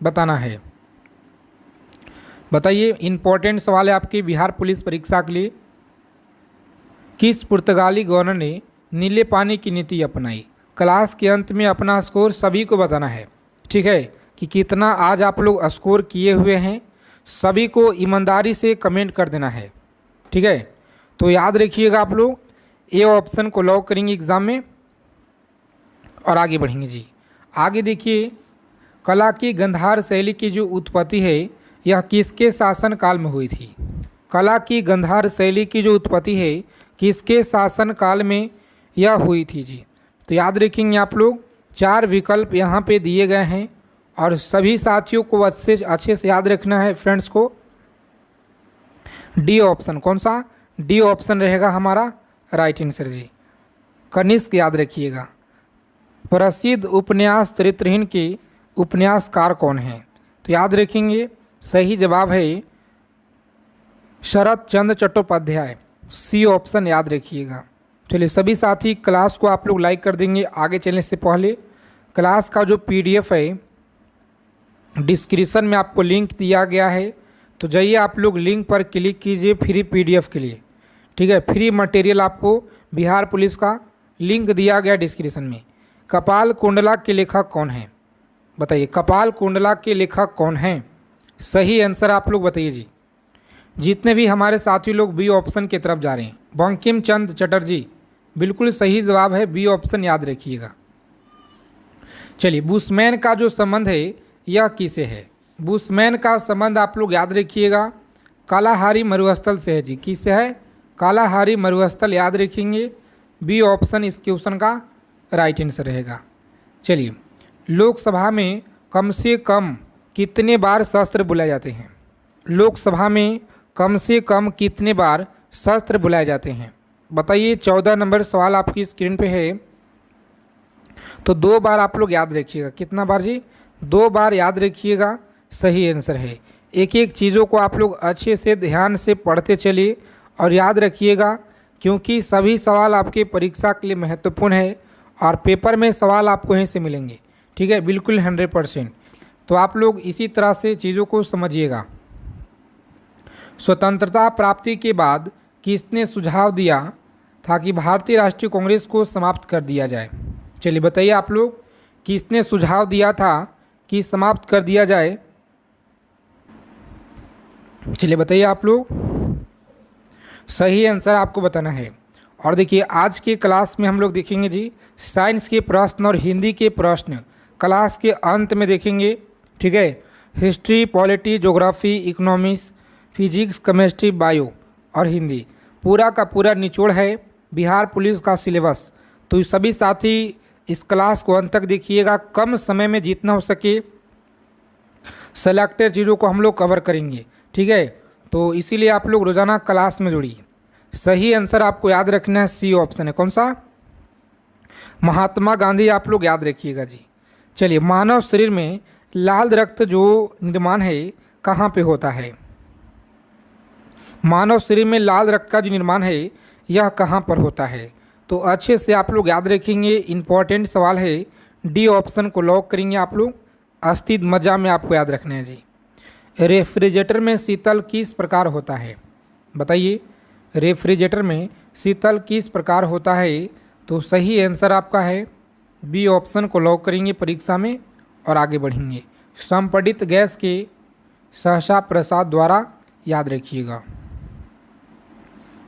[SPEAKER 1] बताना है। बताइए, इंपॉर्टेंट सवाल है आपकी बिहार पुलिस परीक्षा के लिए। किस पुर्तगाली गवर्नर ने नीले पानी की नीति अपनाई? क्लास के अंत में अपना स्कोर सभी को बताना है। ठीक है, कि कितना आज आप लोग स्कोर किए हुए हैं, सभी को ईमानदारी से कमेंट कर देना है। ठीक है, तो याद रखिएगा आप लोग ए ऑप्शन को लॉक करेंगे एग्जाम में और आगे बढ़ेंगे जी। आगे देखिए, कला की गंधार शैली की जो उत्पत्ति है यह किसके शासन काल में हुई थी? कला की गंधार शैली की जो उत्पत्ति है किसके शासन काल में यह हुई थी जी? तो याद रखेंगे आप लोग, 4 विकल्प यहाँ पे दिए गए हैं और सभी साथियों को अच्छे से याद रखना है फ्रेंड्स को। डी ऑप्शन, कौन सा? डी ऑप्शन रहेगा हमारा राइट आंसर जी। कनिष्क याद रखिएगा। प्रसिद्ध उपन्यास चरित्रहीन के उपन्यासकार कौन हैं? तो याद रखेंगे सही जवाब है शरत चंद्र चट्टोपाध्याय, सी ऑप्शन याद रखिएगा। चलिए सभी साथी क्लास को आप लोग लाइक कर देंगे आगे चलने से पहले। क्लास का जो पीडीएफ है डिस्क्रिप्शन में आपको लिंक दिया गया है, तो जाइए आप लोग लिंक पर क्लिक कीजिए फ्री पीडीएफ के लिए। ठीक है, फ्री मटेरियल आपको बिहार पुलिस का लिंक दिया गया डिस्क्रिप्शन में। कपाल कुंडला के लेखक कौन हैं? बताइए, कपाल कुंडला के लेखक कौन हैं? सही आंसर आप लोग बताइए जी। जितने भी हमारे साथी लोग बी ऑप्शन की तरफ जा रहे हैं, बंकिम चंद्र चटर्जी, बिल्कुल सही जवाब है, बी ऑप्शन याद रखिएगा। चलिए, बुशमैन का जो संबंध है यह किसे है? बुशमैन का संबंध आप लोग याद रखिएगा कालाहारी मरुस्थल से है जी। किससे है? कालाहारी मरुस्थल, याद रखेंगे, बी ऑप्शन इस क्वेश्चन का राइट आंसर रहेगा। चलिए, लोकसभा में कम से कम कितने बार शस्त्र बुलाए जाते हैं? लोकसभा में कम से कम कितने बार शस्त्र बुलाए जाते हैं? बताइए 14 नंबर सवाल आपकी स्क्रीन पे है। तो 2 बार आप लोग याद रखिएगा। कितना बार जी? 2 बार याद रखिएगा, सही आंसर है। एक एक चीज़ों को आप लोग अच्छे से ध्यान से पढ़ते चलिए और याद रखिएगा, क्योंकि सभी सवाल आपके परीक्षा के लिए महत्वपूर्ण है और पेपर में सवाल आपको यहीं से मिलेंगे। ठीक है, बिल्कुल 100%। तो आप लोग इसी तरह से चीज़ों को समझिएगा। स्वतंत्रता प्राप्ति के बाद किसने सुझाव दिया था कि भारतीय राष्ट्रीय कांग्रेस को समाप्त कर दिया जाए? चलिए बताइए आप लोग, किसने सुझाव दिया था कि समाप्त कर दिया जाए? चलिए बताइए आप लोग। सही आंसर आपको बताना है। और देखिए आज के क्लास में हम लोग देखेंगे जी साइंस के प्रश्न और हिंदी के प्रश्न क्लास के अंत में देखेंगे। ठीक है, history, polity, geography, economics, physics, chemistry, bio और हिंदी पूरा का पूरा निचोड़ है बिहार पुलिस का सिलेबस। तो इस सभी साथी इस क्लास को अंत तक देखिएगा। कम समय में जितना हो सके सेलेक्टेड चीज़ों को हम लोग कवर करेंगे। ठीक है, तो इसीलिए आप लोग रोज़ाना क्लास में जुड़िए। सही आंसर आपको याद रखना है, सी ऑप्शन है। कौन सा? महात्मा गांधी आप लोग याद रखिएगा जी। चलिए, मानव शरीर में लाल रक्त जो निर्माण है कहाँ पे होता है? मानव शरीर में लाल रक्त का जो निर्माण है यह कहाँ पर होता है? तो अच्छे से आप लोग याद रखेंगे, इम्पॉर्टेंट सवाल है। डी ऑप्शन को लॉक करेंगे आप लोग। अस्थित मज्जा में आपको याद रखना है जी। रेफ्रिजरेटर में शीतल किस प्रकार होता है? बताइए, रेफ्रिजरेटर में शीतल किस प्रकार होता है? तो सही आंसर आपका है बी ऑप्शन को लॉक करेंगे परीक्षा में और आगे बढ़ेंगे। संपीड़ित गैस के सहसा प्रसाद द्वारा, याद रखिएगा।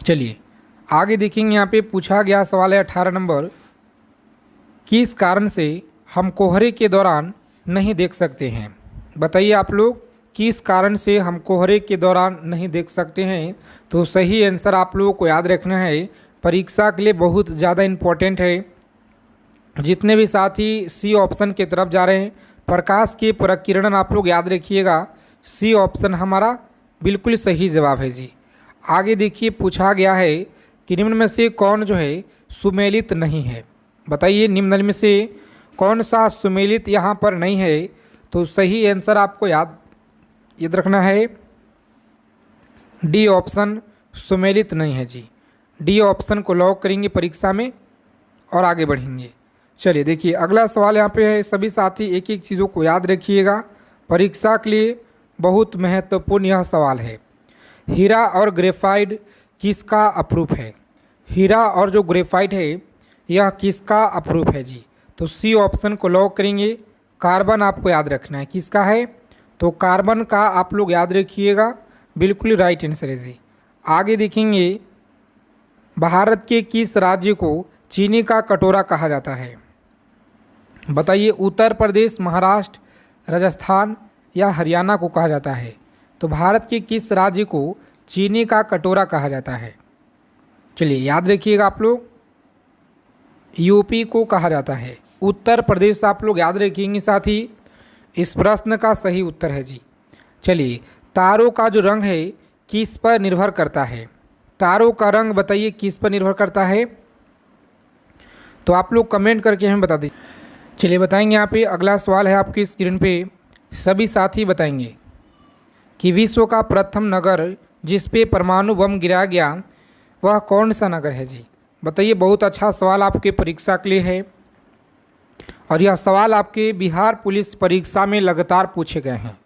[SPEAKER 1] चलिए आगे देखेंगे। यहाँ पे पूछा गया सवाल है 18 नंबर, किस कारण से हम कोहरे के दौरान नहीं देख सकते हैं? बताइए आप लोग, किस कारण से हम कोहरे के दौरान नहीं देख सकते हैं? तो सही आंसर आप लोगों को याद रखना है, परीक्षा के लिए बहुत ज़्यादा इम्पोर्टेंट है। जितने भी साथी सी ऑप्शन की तरफ जा रहे हैं, प्रकाश के प्रकिरण आप लोग याद रखिएगा। सी ऑप्शन हमारा बिल्कुल सही जवाब है जी। आगे देखिए, पूछा गया है कि निम्न में से कौन जो है सुमेलित नहीं है? बताइए, निम्न में से कौन सा सुमेलित यहाँ पर नहीं है? तो सही आंसर आपको याद रखना है, डी ऑप्शन सुमेलित नहीं है जी। डी ऑप्शन को लॉक करेंगे परीक्षा में और आगे बढ़ेंगे। चलिए देखिए, अगला सवाल यहाँ पे है। सभी साथी एक एक चीज़ों को याद रखिएगा, परीक्षा के लिए बहुत महत्वपूर्ण यह सवाल है। हीरा और ग्रेफाइट किसका अप्रूफ है? हीरा और जो ग्रेफाइट है यह किसका अप्रूफ है जी? तो सी ऑप्शन को लॉक करेंगे। कार्बन आपको याद रखना है, किसका है? तो कार्बन का आप लोग याद रखिएगा, बिल्कुल राइट आंसर है जी। आगे देखेंगे, भारत के किस राज्य को चीनी का कटोरा कहा जाता है? बताइए, उत्तर प्रदेश, महाराष्ट्र, राजस्थान या हरियाणा को कहा जाता है? तो भारत के किस राज्य को चीनी का कटोरा कहा जाता है? चलिए याद रखिएगा आप लोग, यूपी को कहा जाता है। उत्तर प्रदेश आप लोग याद रखेंगे साथी। इस प्रश्न का सही उत्तर है जी। चलिए, तारों का जो रंग है किस पर निर्भर करता है? तारों का रंग बताइए किस पर निर्भर करता है? तो आप लोग कमेंट करके हमें बता दीजिए। चलिए बताएंगे। यहाँ पे अगला सवाल है आपकी स्क्रीन पे, सभी साथी बताएंगे कि विश्व का प्रथम नगर जिस पे परमाणु बम गिराया गया वह कौन सा नगर है जी? बताइए, बहुत अच्छा सवाल आपके परीक्षा के लिए है और यह सवाल आपके बिहार पुलिस परीक्षा में लगातार पूछे गए हैं।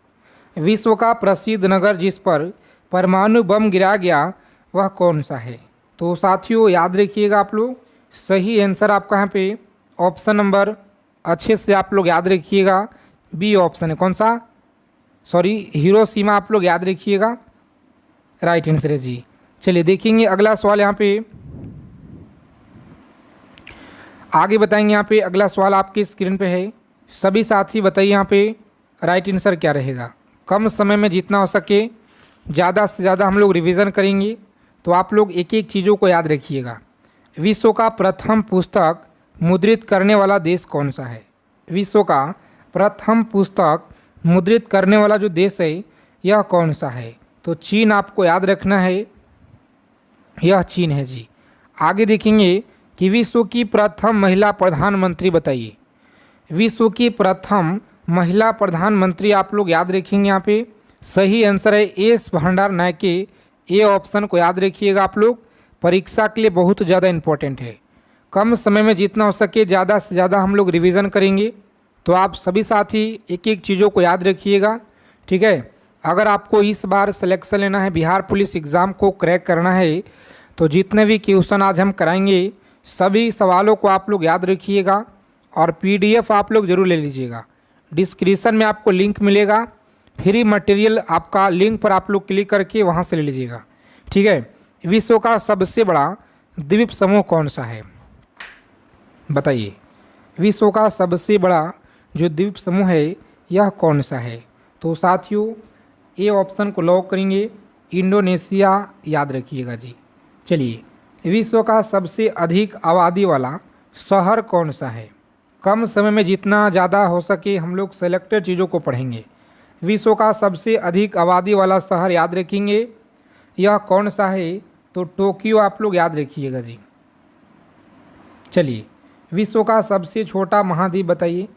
[SPEAKER 1] विश्व का प्रसिद्ध नगर जिस पर परमाणु बम गिराया गया वह कौन सा है? तो साथियों याद रखिएगा आप लोग, सही आंसर आपका यहाँ पे ऑप्शन नंबर, अच्छे से आप लोग याद रखिएगा, बी ऑप्शन है। कौन सा? सॉरी, हिरोशिमा आप लोग याद रखिएगा, राइट आंसर है जी। चलिए देखेंगे अगला सवाल यहाँ पे, आगे बताएंगे। यहाँ पे अगला सवाल आपकी स्क्रीन पे है, सभी साथी बताइए यहाँ पे राइट आंसर क्या रहेगा। कम समय में जितना हो सके ज़्यादा से ज़्यादा हम लोग रिवीजन करेंगे, तो आप लोग एक एक चीज़ों को याद रखिएगा। विश्व का प्रथम पुस्तक मुद्रित करने वाला देश कौन सा है? विश्व का प्रथम पुस्तक मुद्रित करने वाला जो देश है यह कौन सा है? तो चीन आपको याद रखना है, यह चीन है जी। आगे देखेंगे कि विश्व की प्रथम महिला प्रधानमंत्री बताइए। विश्व की प्रथम महिला प्रधानमंत्री आप लोग याद रखेंगे यहाँ पे। सही आंसर है एस भंडार नायके। ए ऑप्शन को याद रखिएगा आप लोग, परीक्षा के लिए बहुत ज़्यादा इम्पोर्टेंट है। कम समय में जितना हो सके ज़्यादा से ज़्यादा हम लोग रिवीजन करेंगे। तो आप सभी साथी एक एक चीज़ों को याद रखिएगा, ठीक है। अगर आपको इस बार सिलेक्शन लेना है, बिहार पुलिस एग्ज़ाम को क्रैक करना है, तो जितने भी क्वेश्चन आज हम कराएंगे सभी सवालों को आप लोग याद रखिएगा और पीडीएफ आप लोग ज़रूर ले लीजिएगा। डिस्क्रिप्शन में आपको लिंक मिलेगा, फ्री मटेरियल आपका लिंक पर आप लोग क्लिक करके वहाँ से ले लीजिएगा, ठीक है। विश्व का सबसे बड़ा द्वीप समूह कौन सा है बताइए। विश्व का सबसे बड़ा जो द्वीप समूह है यह कौन सा है। तो साथियों ए ऑप्शन को लॉक करेंगे, इंडोनेशिया याद रखिएगा जी। चलिए, विश्व का सबसे अधिक आबादी वाला शहर कौन सा है। कम समय में जितना ज़्यादा हो सके हम लोग सेलेक्टेड चीज़ों को पढ़ेंगे। विश्व का सबसे अधिक आबादी वाला शहर याद रखेंगे, यह कौन सा है। तो टोक्यो आप लोग याद रखिएगा जी। चलिए, विश्व का सबसे छोटा महाद्वीप बताइए।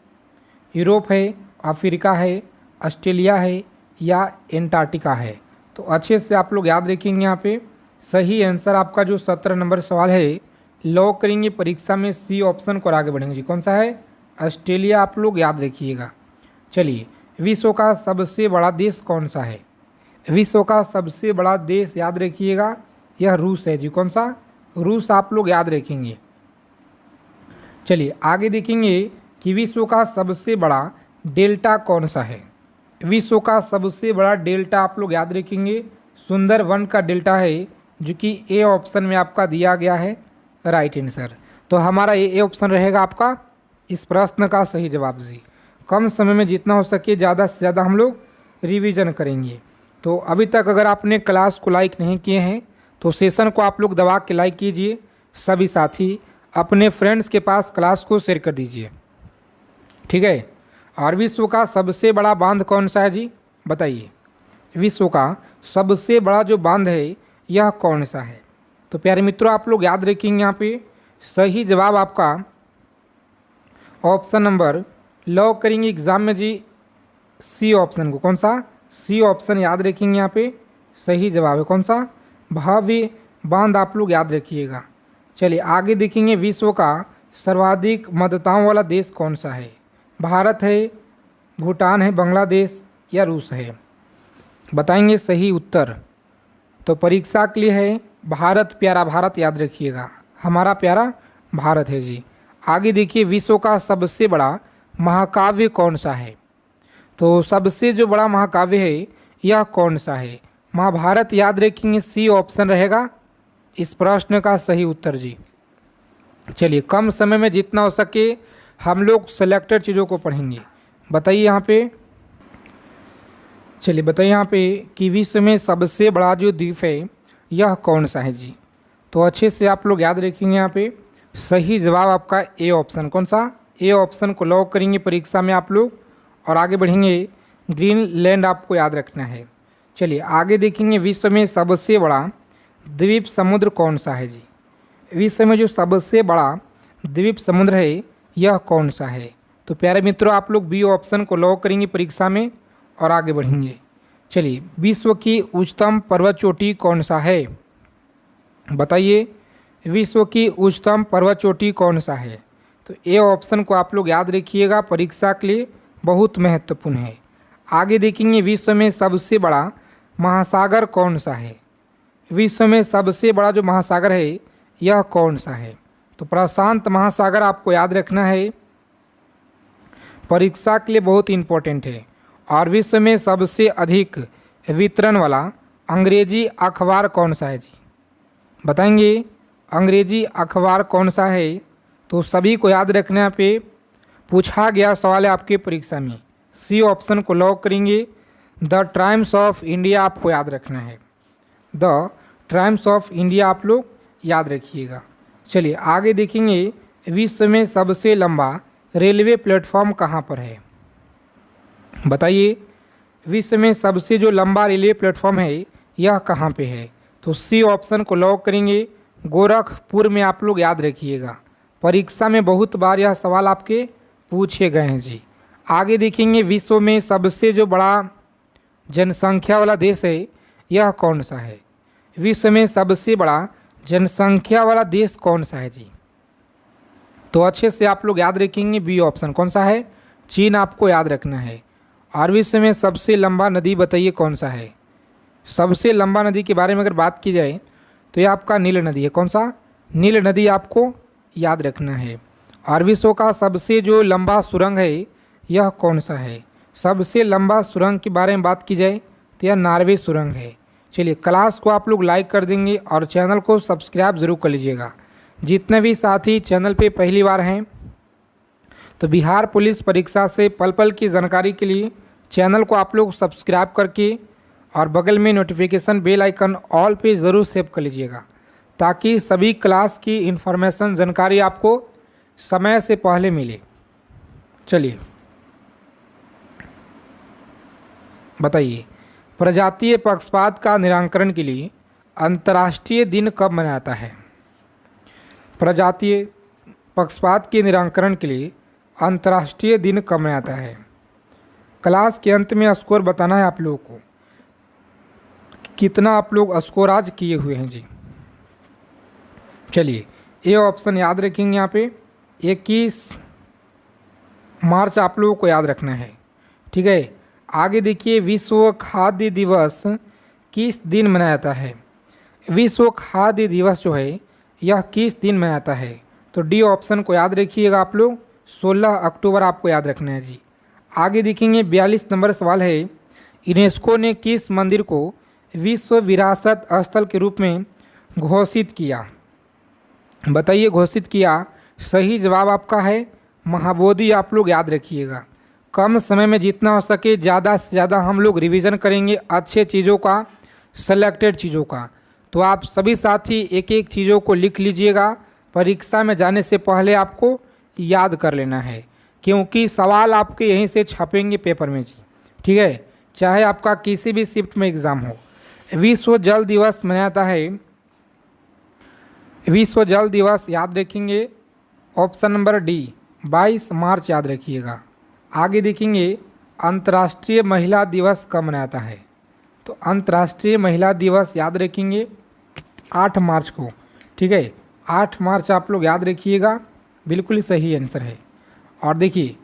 [SPEAKER 1] यूरोप है, अफ्रीका है, ऑस्ट्रेलिया है या एंटार्क्टिका है। तो अच्छे से आप लोग याद रखेंगे यहाँ पे। सही आंसर आपका जो 17 नंबर सवाल है लॉक करेंगे परीक्षा में, सी ऑप्शन को आगे बढ़ेंगे जी। कौन सा है, ऑस्ट्रेलिया आप लोग याद रखिएगा। चलिए, विश्व का सबसे बड़ा देश कौन सा है। विश्व का सबसे बड़ा देश याद रखिएगा, यह रूस है जी। कौन सा, रूस आप लोग याद रखेंगे। चलिए आगे देखेंगे कि विश्व का सबसे बड़ा डेल्टा कौन सा है। विश्व का सबसे बड़ा डेल्टा आप लोग याद रखेंगे, सुंदरवन का डेल्टा है, जो कि ए ऑप्शन में आपका दिया गया है राइट आंसर। तो हमारा ए ऑप्शन रहेगा आपका इस प्रश्न का सही जवाब जी। कम समय में जितना हो सके ज़्यादा से ज़्यादा हम लोग रिवीजन करेंगे। तो अभी तक अगर आपने क्लास को लाइक नहीं किए हैं तो सेशन को आप लोग दबा के लाइक कीजिए। सभी साथी अपने फ्रेंड्स के पास क्लास को शेयर कर दीजिए, ठीक है। और विश्व का सबसे बड़ा बांध कौन सा है जी बताइए। विश्व का सबसे बड़ा जो बांध है यह कौन सा है। तो प्यारे मित्रों आप लोग याद रखेंगे यहाँ पे सही जवाब आपका ऑप्शन नंबर लॉक करेंगे एग्जाम में जी, सी ऑप्शन को। कौन सा, सी ऑप्शन याद रखेंगे यहाँ पे सही जवाब है। कौन सा, भव्य बांध आप लोग याद रखिएगा। चलिए आगे देखेंगे, विश्व का सर्वाधिक मतदाताओं वाला देश कौन सा है। भारत है, भूटान है, बांग्लादेश या रूस है। बताएंगे सही उत्तर। तो परीक्षा के लिए है भारत, प्यारा भारत याद रखिएगा, हमारा प्यारा भारत है जी। आगे देखिए, विश्व का सबसे बड़ा महाकाव्य कौन सा है। तो सबसे जो बड़ा महाकाव्य है यह कौन सा है। महाभारत याद रखेंगे, सी ऑप्शन रहेगा इस प्रश्न का सही उत्तर जी। चलिए, कम समय में जितना हो सके हम लोग सेलेक्टेड चीज़ों को पढ़ेंगे। बताइए यहाँ पे, चलिए बताइए यहाँ पे कि विश्व में सबसे बड़ा जो द्वीप है यह कौन सा है जी। तो अच्छे से आप लोग याद रखेंगे यहाँ पे सही जवाब आपका ए ऑप्शन। कौन सा, ए ऑप्शन को लॉक करेंगे परीक्षा में आप लोग और आगे बढ़ेंगे। ग्रीनलैंड आपको याद रखना है। चलिए आगे देखेंगे, विश्व में सबसे बड़ा द्वीप समुद्र कौन सा है जी। विश्व में जो सबसे बड़ा द्वीप समुद्र है यह कौन सा है। तो प्यारे मित्रों आप लोग बी ऑप्शन को लॉक करेंगे परीक्षा में और आगे बढ़ेंगे। चलिए, विश्व की उच्चतम पर्वत चोटी कौन सा है बताइए। विश्व की उच्चतम पर्वत चोटी कौन सा है। तो ए ऑप्शन को आप लोग याद रखिएगा, परीक्षा के लिए बहुत महत्वपूर्ण है। आगे देखेंगे, विश्व में सबसे बड़ा महासागर कौन सा है। विश्व में सबसे बड़ा जो महासागर है यह कौन सा है। तो प्रशांत महासागर आपको याद रखना है, परीक्षा के लिए बहुत इंपॉर्टेंट है। और विश्व में सबसे अधिक वितरण वाला अंग्रेजी अखबार कौन सा है जी बताएंगे। अंग्रेजी अखबार कौन सा है। तो सभी को याद रखना पे पूछा गया सवाल है आपके परीक्षा में, सी ऑप्शन को लॉक करेंगे। द टाइम्स ऑफ इंडिया आपको याद रखना है, द टाइम्स ऑफ इंडिया आप लोग याद रखिएगा। चलिए आगे देखेंगे, विश्व में सबसे लंबा रेलवे प्लेटफॉर्म कहाँ पर है बताइए। विश्व में सबसे जो लंबा रेलवे प्लेटफॉर्म है यह कहाँ पे है। तो सी ऑप्शन को लॉक करेंगे, गोरखपुर में आप लोग याद रखिएगा। परीक्षा में बहुत बार यह सवाल आपके पूछे गए हैं जी। आगे देखेंगे विश्व में सबसे जो बड़ा जनसंख्या वाला देश है यह कौन सा है। विश्व में सबसे बड़ा जनसंख्या वाला देश कौन सा है जी। तो अच्छे से आप लोग याद रखेंगे बी ऑप्शन कौन सा है, चीन आपको याद रखना है। और विश्व में सबसे लंबा नदी बताइए कौन सा है। सबसे लंबा नदी के बारे में अगर बात की जाए तो ये आपका नील नदी है। कौन सा, नील नदी आपको याद रखना है। और विश्व का सबसे जो लंबा सुरंग है यह कौन सा है। सबसे लंबा सुरंग के बारे में बात की जाए तो यह नॉर्वे सुरंग है। चलिए क्लास को आप लोग लाइक कर देंगे और चैनल को सब्सक्राइब जरूर कर लीजिएगा। जितने भी साथी चैनल पे पहली बार हैं तो बिहार पुलिस परीक्षा से पल पल की जानकारी के लिए चैनल को आप लोग सब्सक्राइब करके और बगल में नोटिफिकेशन बेल आइकन ऑल पे ज़रूर सेव कर लीजिएगा, ताकि सभी क्लास की इन्फॉर्मेशन जानकारी आपको समय से पहले मिले। चलिए बताइए, प्रजातीय पक्षपात का निराकरण के लिए अंतर्राष्ट्रीय दिन कब मनाया जाता है। प्रजातीय पक्षपात के निराकरण के लिए अंतर्राष्ट्रीय दिन कब मनाया जाता है। क्लास के अंत में स्कोर बताना है आप लोगों को, कितना आप लोग स्कोर आज किए हुए हैं जी। चलिए ये ऑप्शन याद रखेंगे। यहाँ पे 21 मार्च आप लोगों को याद रखना है, ठीक है। आगे देखिए, विश्व खाद्य दिवस किस दिन मनाया जाता है। विश्व खाद्य दिवस जो है यह किस दिन मनाया जाता है। तो डी ऑप्शन को याद रखिएगा आप लोग, 16 अक्टूबर आपको याद रखना है जी। आगे देखेंगे 42 नंबर सवाल है, यूनेस्को ने किस मंदिर को विश्व विरासत स्थल के रूप में घोषित किया। बताइए घोषित किया। सही जवाब आपका है महाबोधि। आप लोग याद रखिएगा, कम समय में जितना हो सके ज़्यादा से ज़्यादा हम लोग रिवीजन करेंगे अच्छे चीज़ों का, सेलेक्टेड चीज़ों का। तो आप सभी साथी एक एक चीज़ों को लिख लीजिएगा, परीक्षा में जाने से पहले आपको याद कर लेना है, क्योंकि सवाल आपके यहीं से छपेंगे पेपर में जी, ठीक है, चाहे आपका किसी भी शिफ्ट में एग्ज़ाम हो। विश्व जल दिवस मनाया जाता है। विश्व जल दिवस याद रखेंगे, ऑप्शन नंबर डी 22 मार्च याद रखिएगा। आगे देखेंगे अंतर्राष्ट्रीय महिला दिवस कब मनाया जाता है। तो अंतर्राष्ट्रीय महिला दिवस याद रखेंगे 8 मार्च को, ठीक है, 8 मार्च आप लोग याद रखिएगा, बिल्कुल सही आंसर है। और देखिए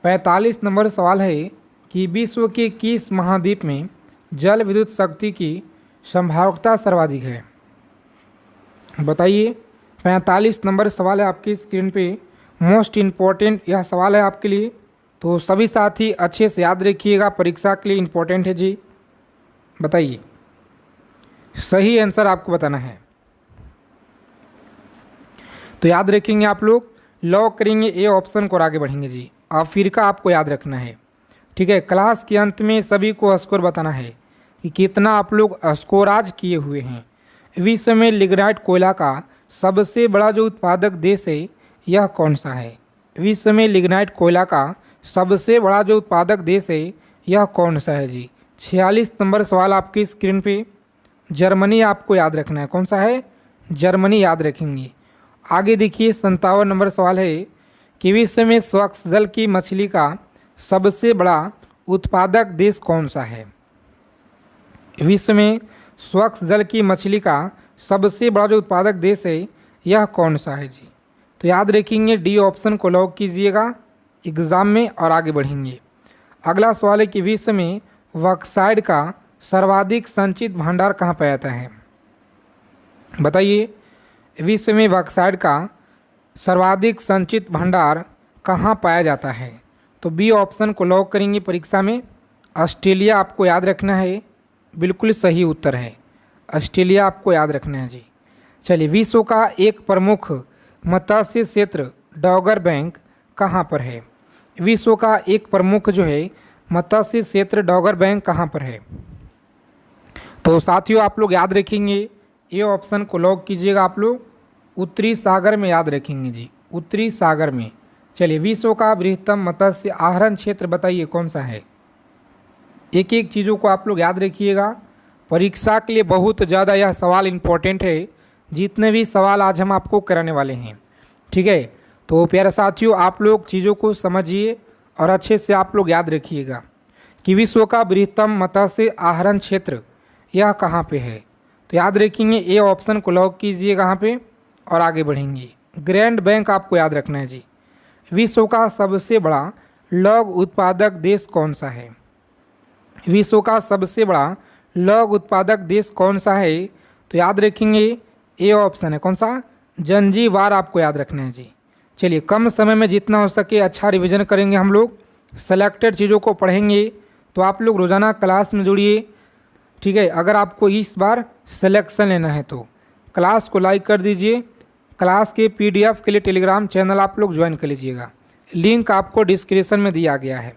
[SPEAKER 1] 45 नंबर सवाल है कि विश्व के किस महाद्वीप में जल विद्युत शक्ति की संभाव्यता सर्वाधिक है। बताइए 45 नंबर सवाल है आपकी स्क्रीन पे, मोस्ट इम्पॉर्टेंट यह सवाल है आपके लिए। तो सभी साथी अच्छे से याद रखिएगा, परीक्षा के लिए इम्पोर्टेंट है जी। बताइए सही आंसर आपको बताना है। तो याद रखेंगे आप लोग, लॉक करेंगे ए ऑप्शन को और आगे बढ़ेंगे जी। अफ्रीका आपको याद रखना है, ठीक है। क्लास के अंत में सभी को स्कोर बताना है कि कितना आप लोग स्कोर आज किए हुए हैं। विश्व में लिग्नाइट कोयला का सबसे बड़ा जो उत्पादक देश है यह कौन सा है। विश्व में लिग्नाइट कोयला का सबसे बड़ा जो उत्पादक देश है यह कौन सा है जी। 46 नंबर सवाल आपकी स्क्रीन पे, जर्मनी आपको याद रखना है। कौन सा है, जर्मनी याद रखेंगे। आगे देखिए 57 नंबर सवाल है कि विश्व में स्वच्छ जल की मछली का सबसे बड़ा उत्पादक देश कौन सा है। विश्व में स्वच्छ जल की मछली का सबसे बड़ा जो उत्पादक देश है यह कौन सा है जी। तो याद रखेंगे डी ऑप्शन को लॉक कीजिएगा एग्ज़ाम में और आगे बढ़ेंगे। अगला सवाल है कि विश्व में बॉक्साइट का सर्वाधिक संचित भंडार कहाँ पाया जाता है। बताइए विश्व में बॉक्साइट का सर्वाधिक संचित भंडार कहाँ पाया जाता है। तो बी ऑप्शन को लॉक करेंगे परीक्षा में। ऑस्ट्रेलिया आपको याद रखना है, बिल्कुल सही उत्तर है, ऑस्ट्रेलिया आपको याद रखना है जी। चलिए विश्व का एक प्रमुख मत्स्य क्षेत्र डॉगर बैंक कहाँ पर है। विश्व का एक प्रमुख जो है मत्स्य क्षेत्र डॉगर बैंक कहाँ पर है। तो साथियों आप लोग याद रखेंगे, ये ऑप्शन को लॉक कीजिएगा आप लोग, उत्तरी सागर में याद रखेंगे जी, उत्तरी सागर में। चलिए विश्व का बृहत्तम मत्स्य आहरण क्षेत्र बताइए कौन सा है। एक एक चीज़ों को आप लोग याद रखिएगा, परीक्षा के लिए बहुत ज़्यादा यह सवाल इम्पोर्टेंट है, जितने भी सवाल आज हम आपको कराने वाले हैं। ठीक है, तो प्यारे साथियों, आप लोग चीज़ों को समझिए और अच्छे से आप लोग याद रखिएगा कि विश्व का बृहत्तम मत्स्य आहरण क्षेत्र यह कहाँ पे है। तो याद रखेंगे, ए ऑप्शन को लॉक कीजिए कहाँ पे और आगे बढ़ेंगे। ग्रैंड बैंक आपको याद रखना है जी। विश्व का सबसे बड़ा लौह उत्पादक देश कौन सा है? विश्व का सबसे बड़ा लौह उत्पादक देश कौन सा है? तो याद रखेंगे, ए ऑप्शन है कौन सा? जंजीबार आपको याद रखना है जी। चलिए, कम समय में जितना हो सके अच्छा रिवीजन करेंगे हम लोग, सेलेक्टेड चीज़ों को पढ़ेंगे। तो आप लोग रोज़ाना क्लास में जुड़िए। ठीक है, अगर आपको इस बार सिलेक्शन लेना है तो क्लास को लाइक कर दीजिए। क्लास के पीडीएफ के लिए टेलीग्राम चैनल आप लोग ज्वाइन कर लीजिएगा, लिंक आपको डिस्क्रिप्शन में दिया गया है।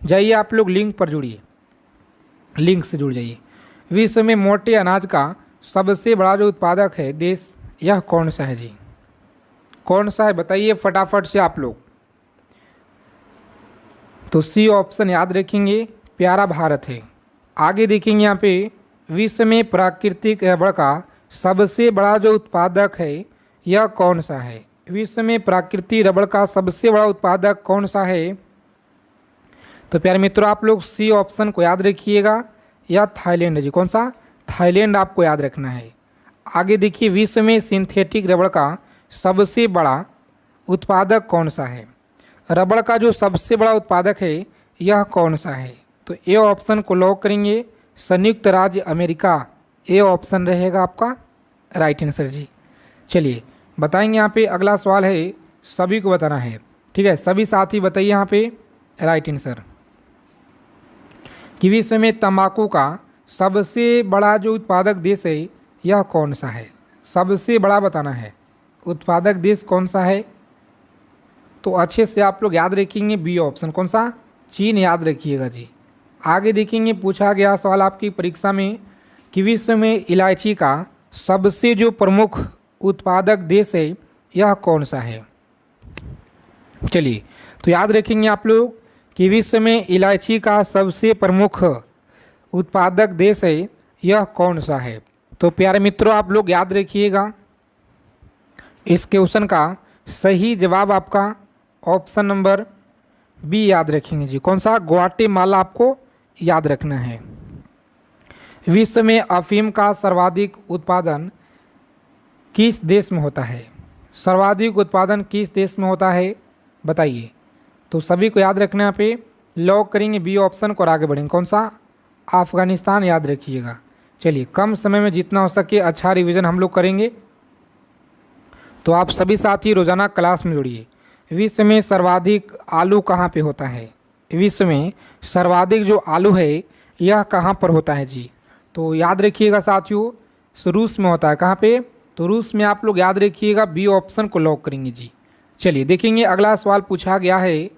[SPEAKER 1] जाइए आप लोग लिंक पर जुड़िए, लिंक से जुड़ जाइए। विश्व में मोटे अनाज का सबसे बड़ा जो उत्पादक है देश, यह कौन सा है जी? कौन सा है बताइए फटाफट से आप लोग। तो सी ऑप्शन याद रखेंगे, प्यारा भारत है। आगे देखेंगे यहाँ पे, विश्व में प्राकृतिक रबड़ का सबसे बड़ा जो उत्पादक है यह कौन सा है? विश्व में प्राकृतिक रबड़ का सबसे बड़ा उत्पादक कौन सा है? तो प्यारे मित्रों, आप लोग सी ऑप्शन को याद रखिएगा, यह थाईलैंड है जी। कौन सा? थाईलैंड आपको याद रखना है। आगे देखिए, विश्व में सिंथेटिक रबड़ का सबसे बड़ा उत्पादक कौन सा है? रबड़ का जो सबसे बड़ा उत्पादक है यह कौन सा है? तो ए ऑप्शन को लॉक करेंगे, संयुक्त राज्य अमेरिका। ए ऑप्शन रहेगा आपका राइट आंसर जी। चलिए बताएंगे, यहाँ पे अगला सवाल है, सभी को बताना है। ठीक है, सभी साथी बताइए यहाँ पे राइट आंसर कि विश्व में तंबाकू का सबसे बड़ा जो उत्पादक देश है यह कौन सा है? सबसे बड़ा बताना है, उत्पादक देश कौन सा है? तो अच्छे से आप लोग याद रखेंगे, बी ऑप्शन कौन सा? चीन याद रखिएगा जी। आगे देखेंगे, पूछा गया सवाल आपकी परीक्षा में कि विश्व में इलायची का सबसे जो प्रमुख उत्पादक देश है यह कौन सा है? चलिए, तो याद रखेंगे आप लोग कि विश्व में इलायची का सबसे प्रमुख उत्पादक देश है यह कौन सा है? तो प्यारे मित्रों, आप लोग याद रखिएगा, इस क्वेश्चन का सही जवाब आपका ऑप्शन नंबर बी याद रखेंगे जी। कौन सा? ग्वाटेमाला आपको याद रखना है। विश्व में अफीम का सर्वाधिक उत्पादन किस देश में होता है? सर्वाधिक उत्पादन किस देश में होता है बताइए। तो सभी को याद रखना, यहाँ पे लॉक करेंगे बी ऑप्शन को और आगे बढ़ेंगे। कौन सा? अफगानिस्तान याद रखिएगा। चलिए, कम समय में जितना हो सके अच्छा रिवीजन हम लोग करेंगे। तो आप सभी साथी रोज़ाना क्लास में जुड़िए। विश्व में सर्वाधिक आलू कहाँ पे होता है? विश्व में सर्वाधिक जो आलू है यह कहाँ पर होता है जी? तो याद रखिएगा साथियों, रूस में होता है। कहाँ पे? तो रूस में आप लोग याद रखिएगा, बी ऑप्शन को लॉक करेंगे जी। चलिए देखेंगे, अगला सवाल पूछा गया है,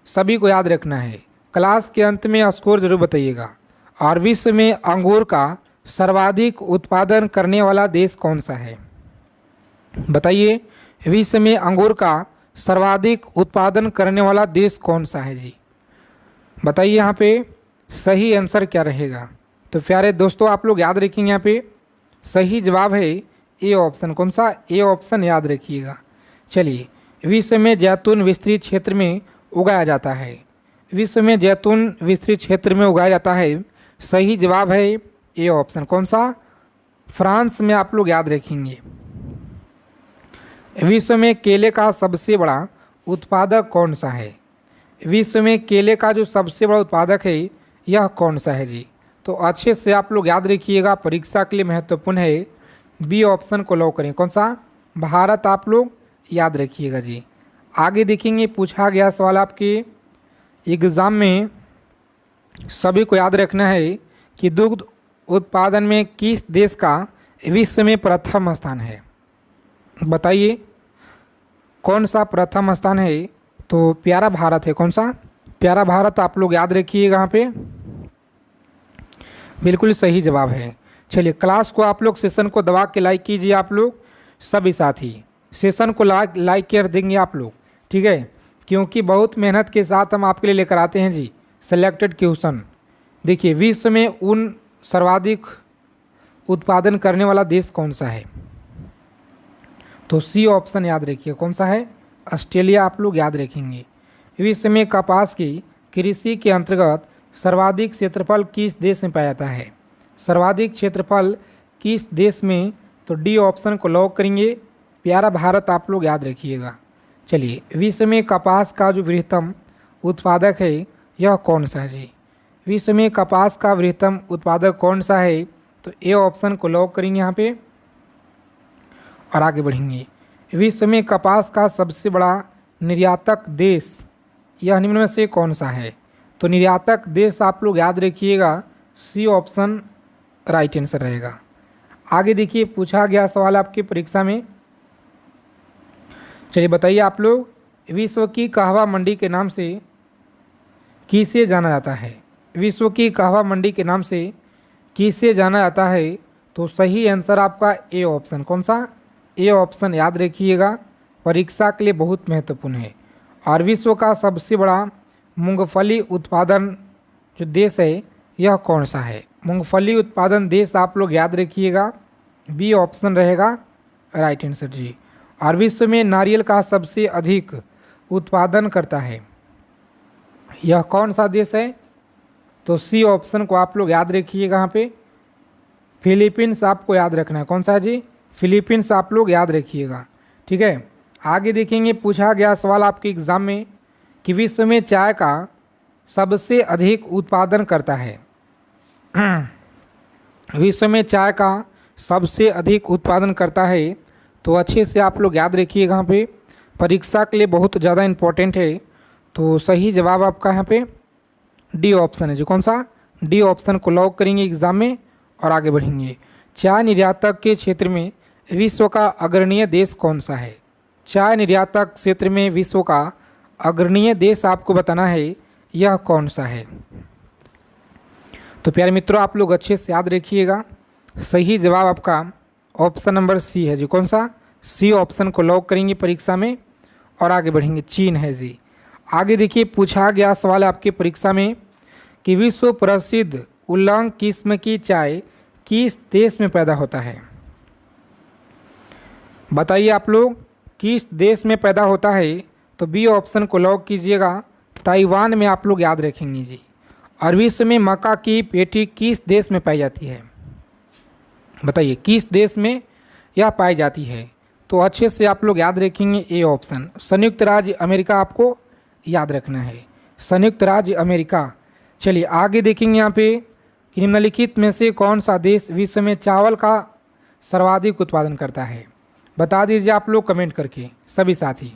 [SPEAKER 1] सभी को याद रखना है। क्लास के अंत में स्कोर जरूर बताइएगा। और विश्व में अंगूर का सर्वाधिक उत्पादन करने वाला देश कौन सा है बताइए। विश्व में अंगूर का सर्वाधिक उत्पादन करने वाला देश कौन सा है जी? बताइए यहाँ पे सही आंसर क्या रहेगा। तो प्यारे दोस्तों, आप लोग याद रखेंगे, यहाँ पे सही जवाब है ए ऑप्शन। कौन सा? ए ऑप्शन याद रखिएगा। चलिए, विश्व में जैतून विस्तृत क्षेत्र में उगाया जाता है। विश्व में जैतून विस्तृत क्षेत्र में उगाया जाता है, सही जवाब है ए ऑप्शन। कौन सा? फ्रांस में आप लोग याद रखेंगे। विश्व में केले का सबसे बड़ा उत्पादक कौन सा है? विश्व में केले का जो सबसे बड़ा उत्पादक है यह कौन सा है जी? तो अच्छे से आप लोग याद रखिएगा, परीक्षा के लिए महत्वपूर्ण है। बी ऑप्शन को लॉक करें। कौन सा? भारत आप लोग याद रखिएगा जी। आगे देखेंगे, पूछा गया सवाल आपके एग्ज़ाम में, सभी को याद रखना है कि दुग्ध उत्पादन में किस देश का विश्व में प्रथम स्थान है बताइए। कौन सा प्रथम स्थान है? तो प्यारा भारत है। कौन सा? प्यारा भारत आप लोग याद रखिएगा, यहाँ पे बिल्कुल सही जवाब है। चलिए, क्लास को आप लोग सेशन को दबा के लाइक कीजिए। आप लोग सभी साथी सेशन को लाइक कर देंगे आप लोग, ठीक है, क्योंकि बहुत मेहनत के साथ हम आपके लिए लेकर आते हैं जी सेलेक्टेड क्वेश्चन। देखिए, विश्व में ऊन सर्वाधिक उत्पादन करने वाला देश कौन सा है? तो सी ऑप्शन याद रखिए, कौन सा है, ऑस्ट्रेलिया आप लोग याद रखेंगे। विश्व में कपास की कृषि के अंतर्गत सर्वाधिक क्षेत्रफल किस देश में पाया जाता है? सर्वाधिक क्षेत्रफल किस देश में? तो डी ऑप्शन को लॉक करेंगे, प्यारा भारत आप लोग याद रखिएगा। चलिए, विश्व में कपास का जो बृहत्तम उत्पादक है यह कौन सा है जी? विश्व में कपास का बृहत्तम उत्पादक कौन सा है? तो ए ऑप्शन को लॉक करेंगे यहाँ पे और आगे बढ़ेंगे। विश्व में कपास का सबसे बड़ा निर्यातक देश यह निम्न में से कौन सा है? तो निर्यातक देश आप लोग याद रखिएगा, सी ऑप्शन राइट आंसर रहेगा। आगे देखिए, पूछा गया सवाल आपकी परीक्षा में। चलिए बताइए आप लोग, विश्व की कहवा मंडी के नाम से किसे जाना जाता है? विश्व की कहवा मंडी के नाम से किसे जाना जाता है? तो सही आंसर आपका ए ऑप्शन, कौन सा, ए ऑप्शन याद रखिएगा, परीक्षा के लिए बहुत महत्वपूर्ण है। और विश्व का सबसे बड़ा मूंगफली उत्पादन जो देश है यह कौन सा है? मूंगफली उत्पादन देश आप लोग याद रखिएगा, बी ऑप्शन रहेगा राइट आंसर जी। और विश्व में नारियल का सबसे अधिक उत्पादन करता है यह कौन सा देश है? तो सी ऑप्शन को आप लोग याद रखिएगा, यहाँ पे फिलीपींस आपको याद रखना है, कौन सा है जी? फिलीपींस आप लोग याद रखिएगा, ठीक है। आगे देखेंगे, पूछा गया सवाल आपके एग्ज़ाम में कि विश्व में चाय का सबसे अधिक उत्पादन करता है विश्व में चाय का सबसे अधिक उत्पादन करता है, तो अच्छे से आप लोग याद रखिएगा, यहाँ पे परीक्षा के लिए बहुत ज़्यादा इम्पोर्टेंट है। तो सही जवाब आपका यहाँ पे डी ऑप्शन है जो, कौन सा, डी ऑप्शन को लॉक करेंगे एग्ज़ाम में और आगे बढ़ेंगे। चाय निर्यातक के क्षेत्र में विश्व का अग्रणीय देश कौन सा है? चाय निर्यातक क्षेत्र में विश्व का अग्रणीय देश आपको बताना है, यह कौन सा है? तो प्यारे मित्रों, आप लोग अच्छे से याद रखिएगा, सही जवाब आपका ऑप्शन नंबर सी है जी, कौन सा, सी ऑप्शन को लॉक करेंगे परीक्षा में और आगे बढ़ेंगे। चीन है जी। आगे देखिए, पूछा गया सवाल आपके परीक्षा में कि विश्व प्रसिद्ध उल्लांग किस्म की चाय किस देश में पैदा होता है? बताइए आप लोग, किस देश में पैदा होता है? तो बी ऑप्शन को लॉक कीजिएगा, ताइवान में आप लोग याद रखेंगे जी। और विश्व में मक्का की पेटी किस देश में पाई जाती है? बताइए, किस देश में यह पाई जाती है? तो अच्छे से आप लोग याद रखेंगे, ए ऑप्शन, संयुक्त राज्य अमेरिका आपको याद रखना है, संयुक्त राज्य अमेरिका। चलिए आगे देखेंगे यहाँ पे कि निम्नलिखित में से कौन सा देश विश्व में चावल का सर्वाधिक उत्पादन करता है? बता दीजिए आप लोग कमेंट करके सभी साथी।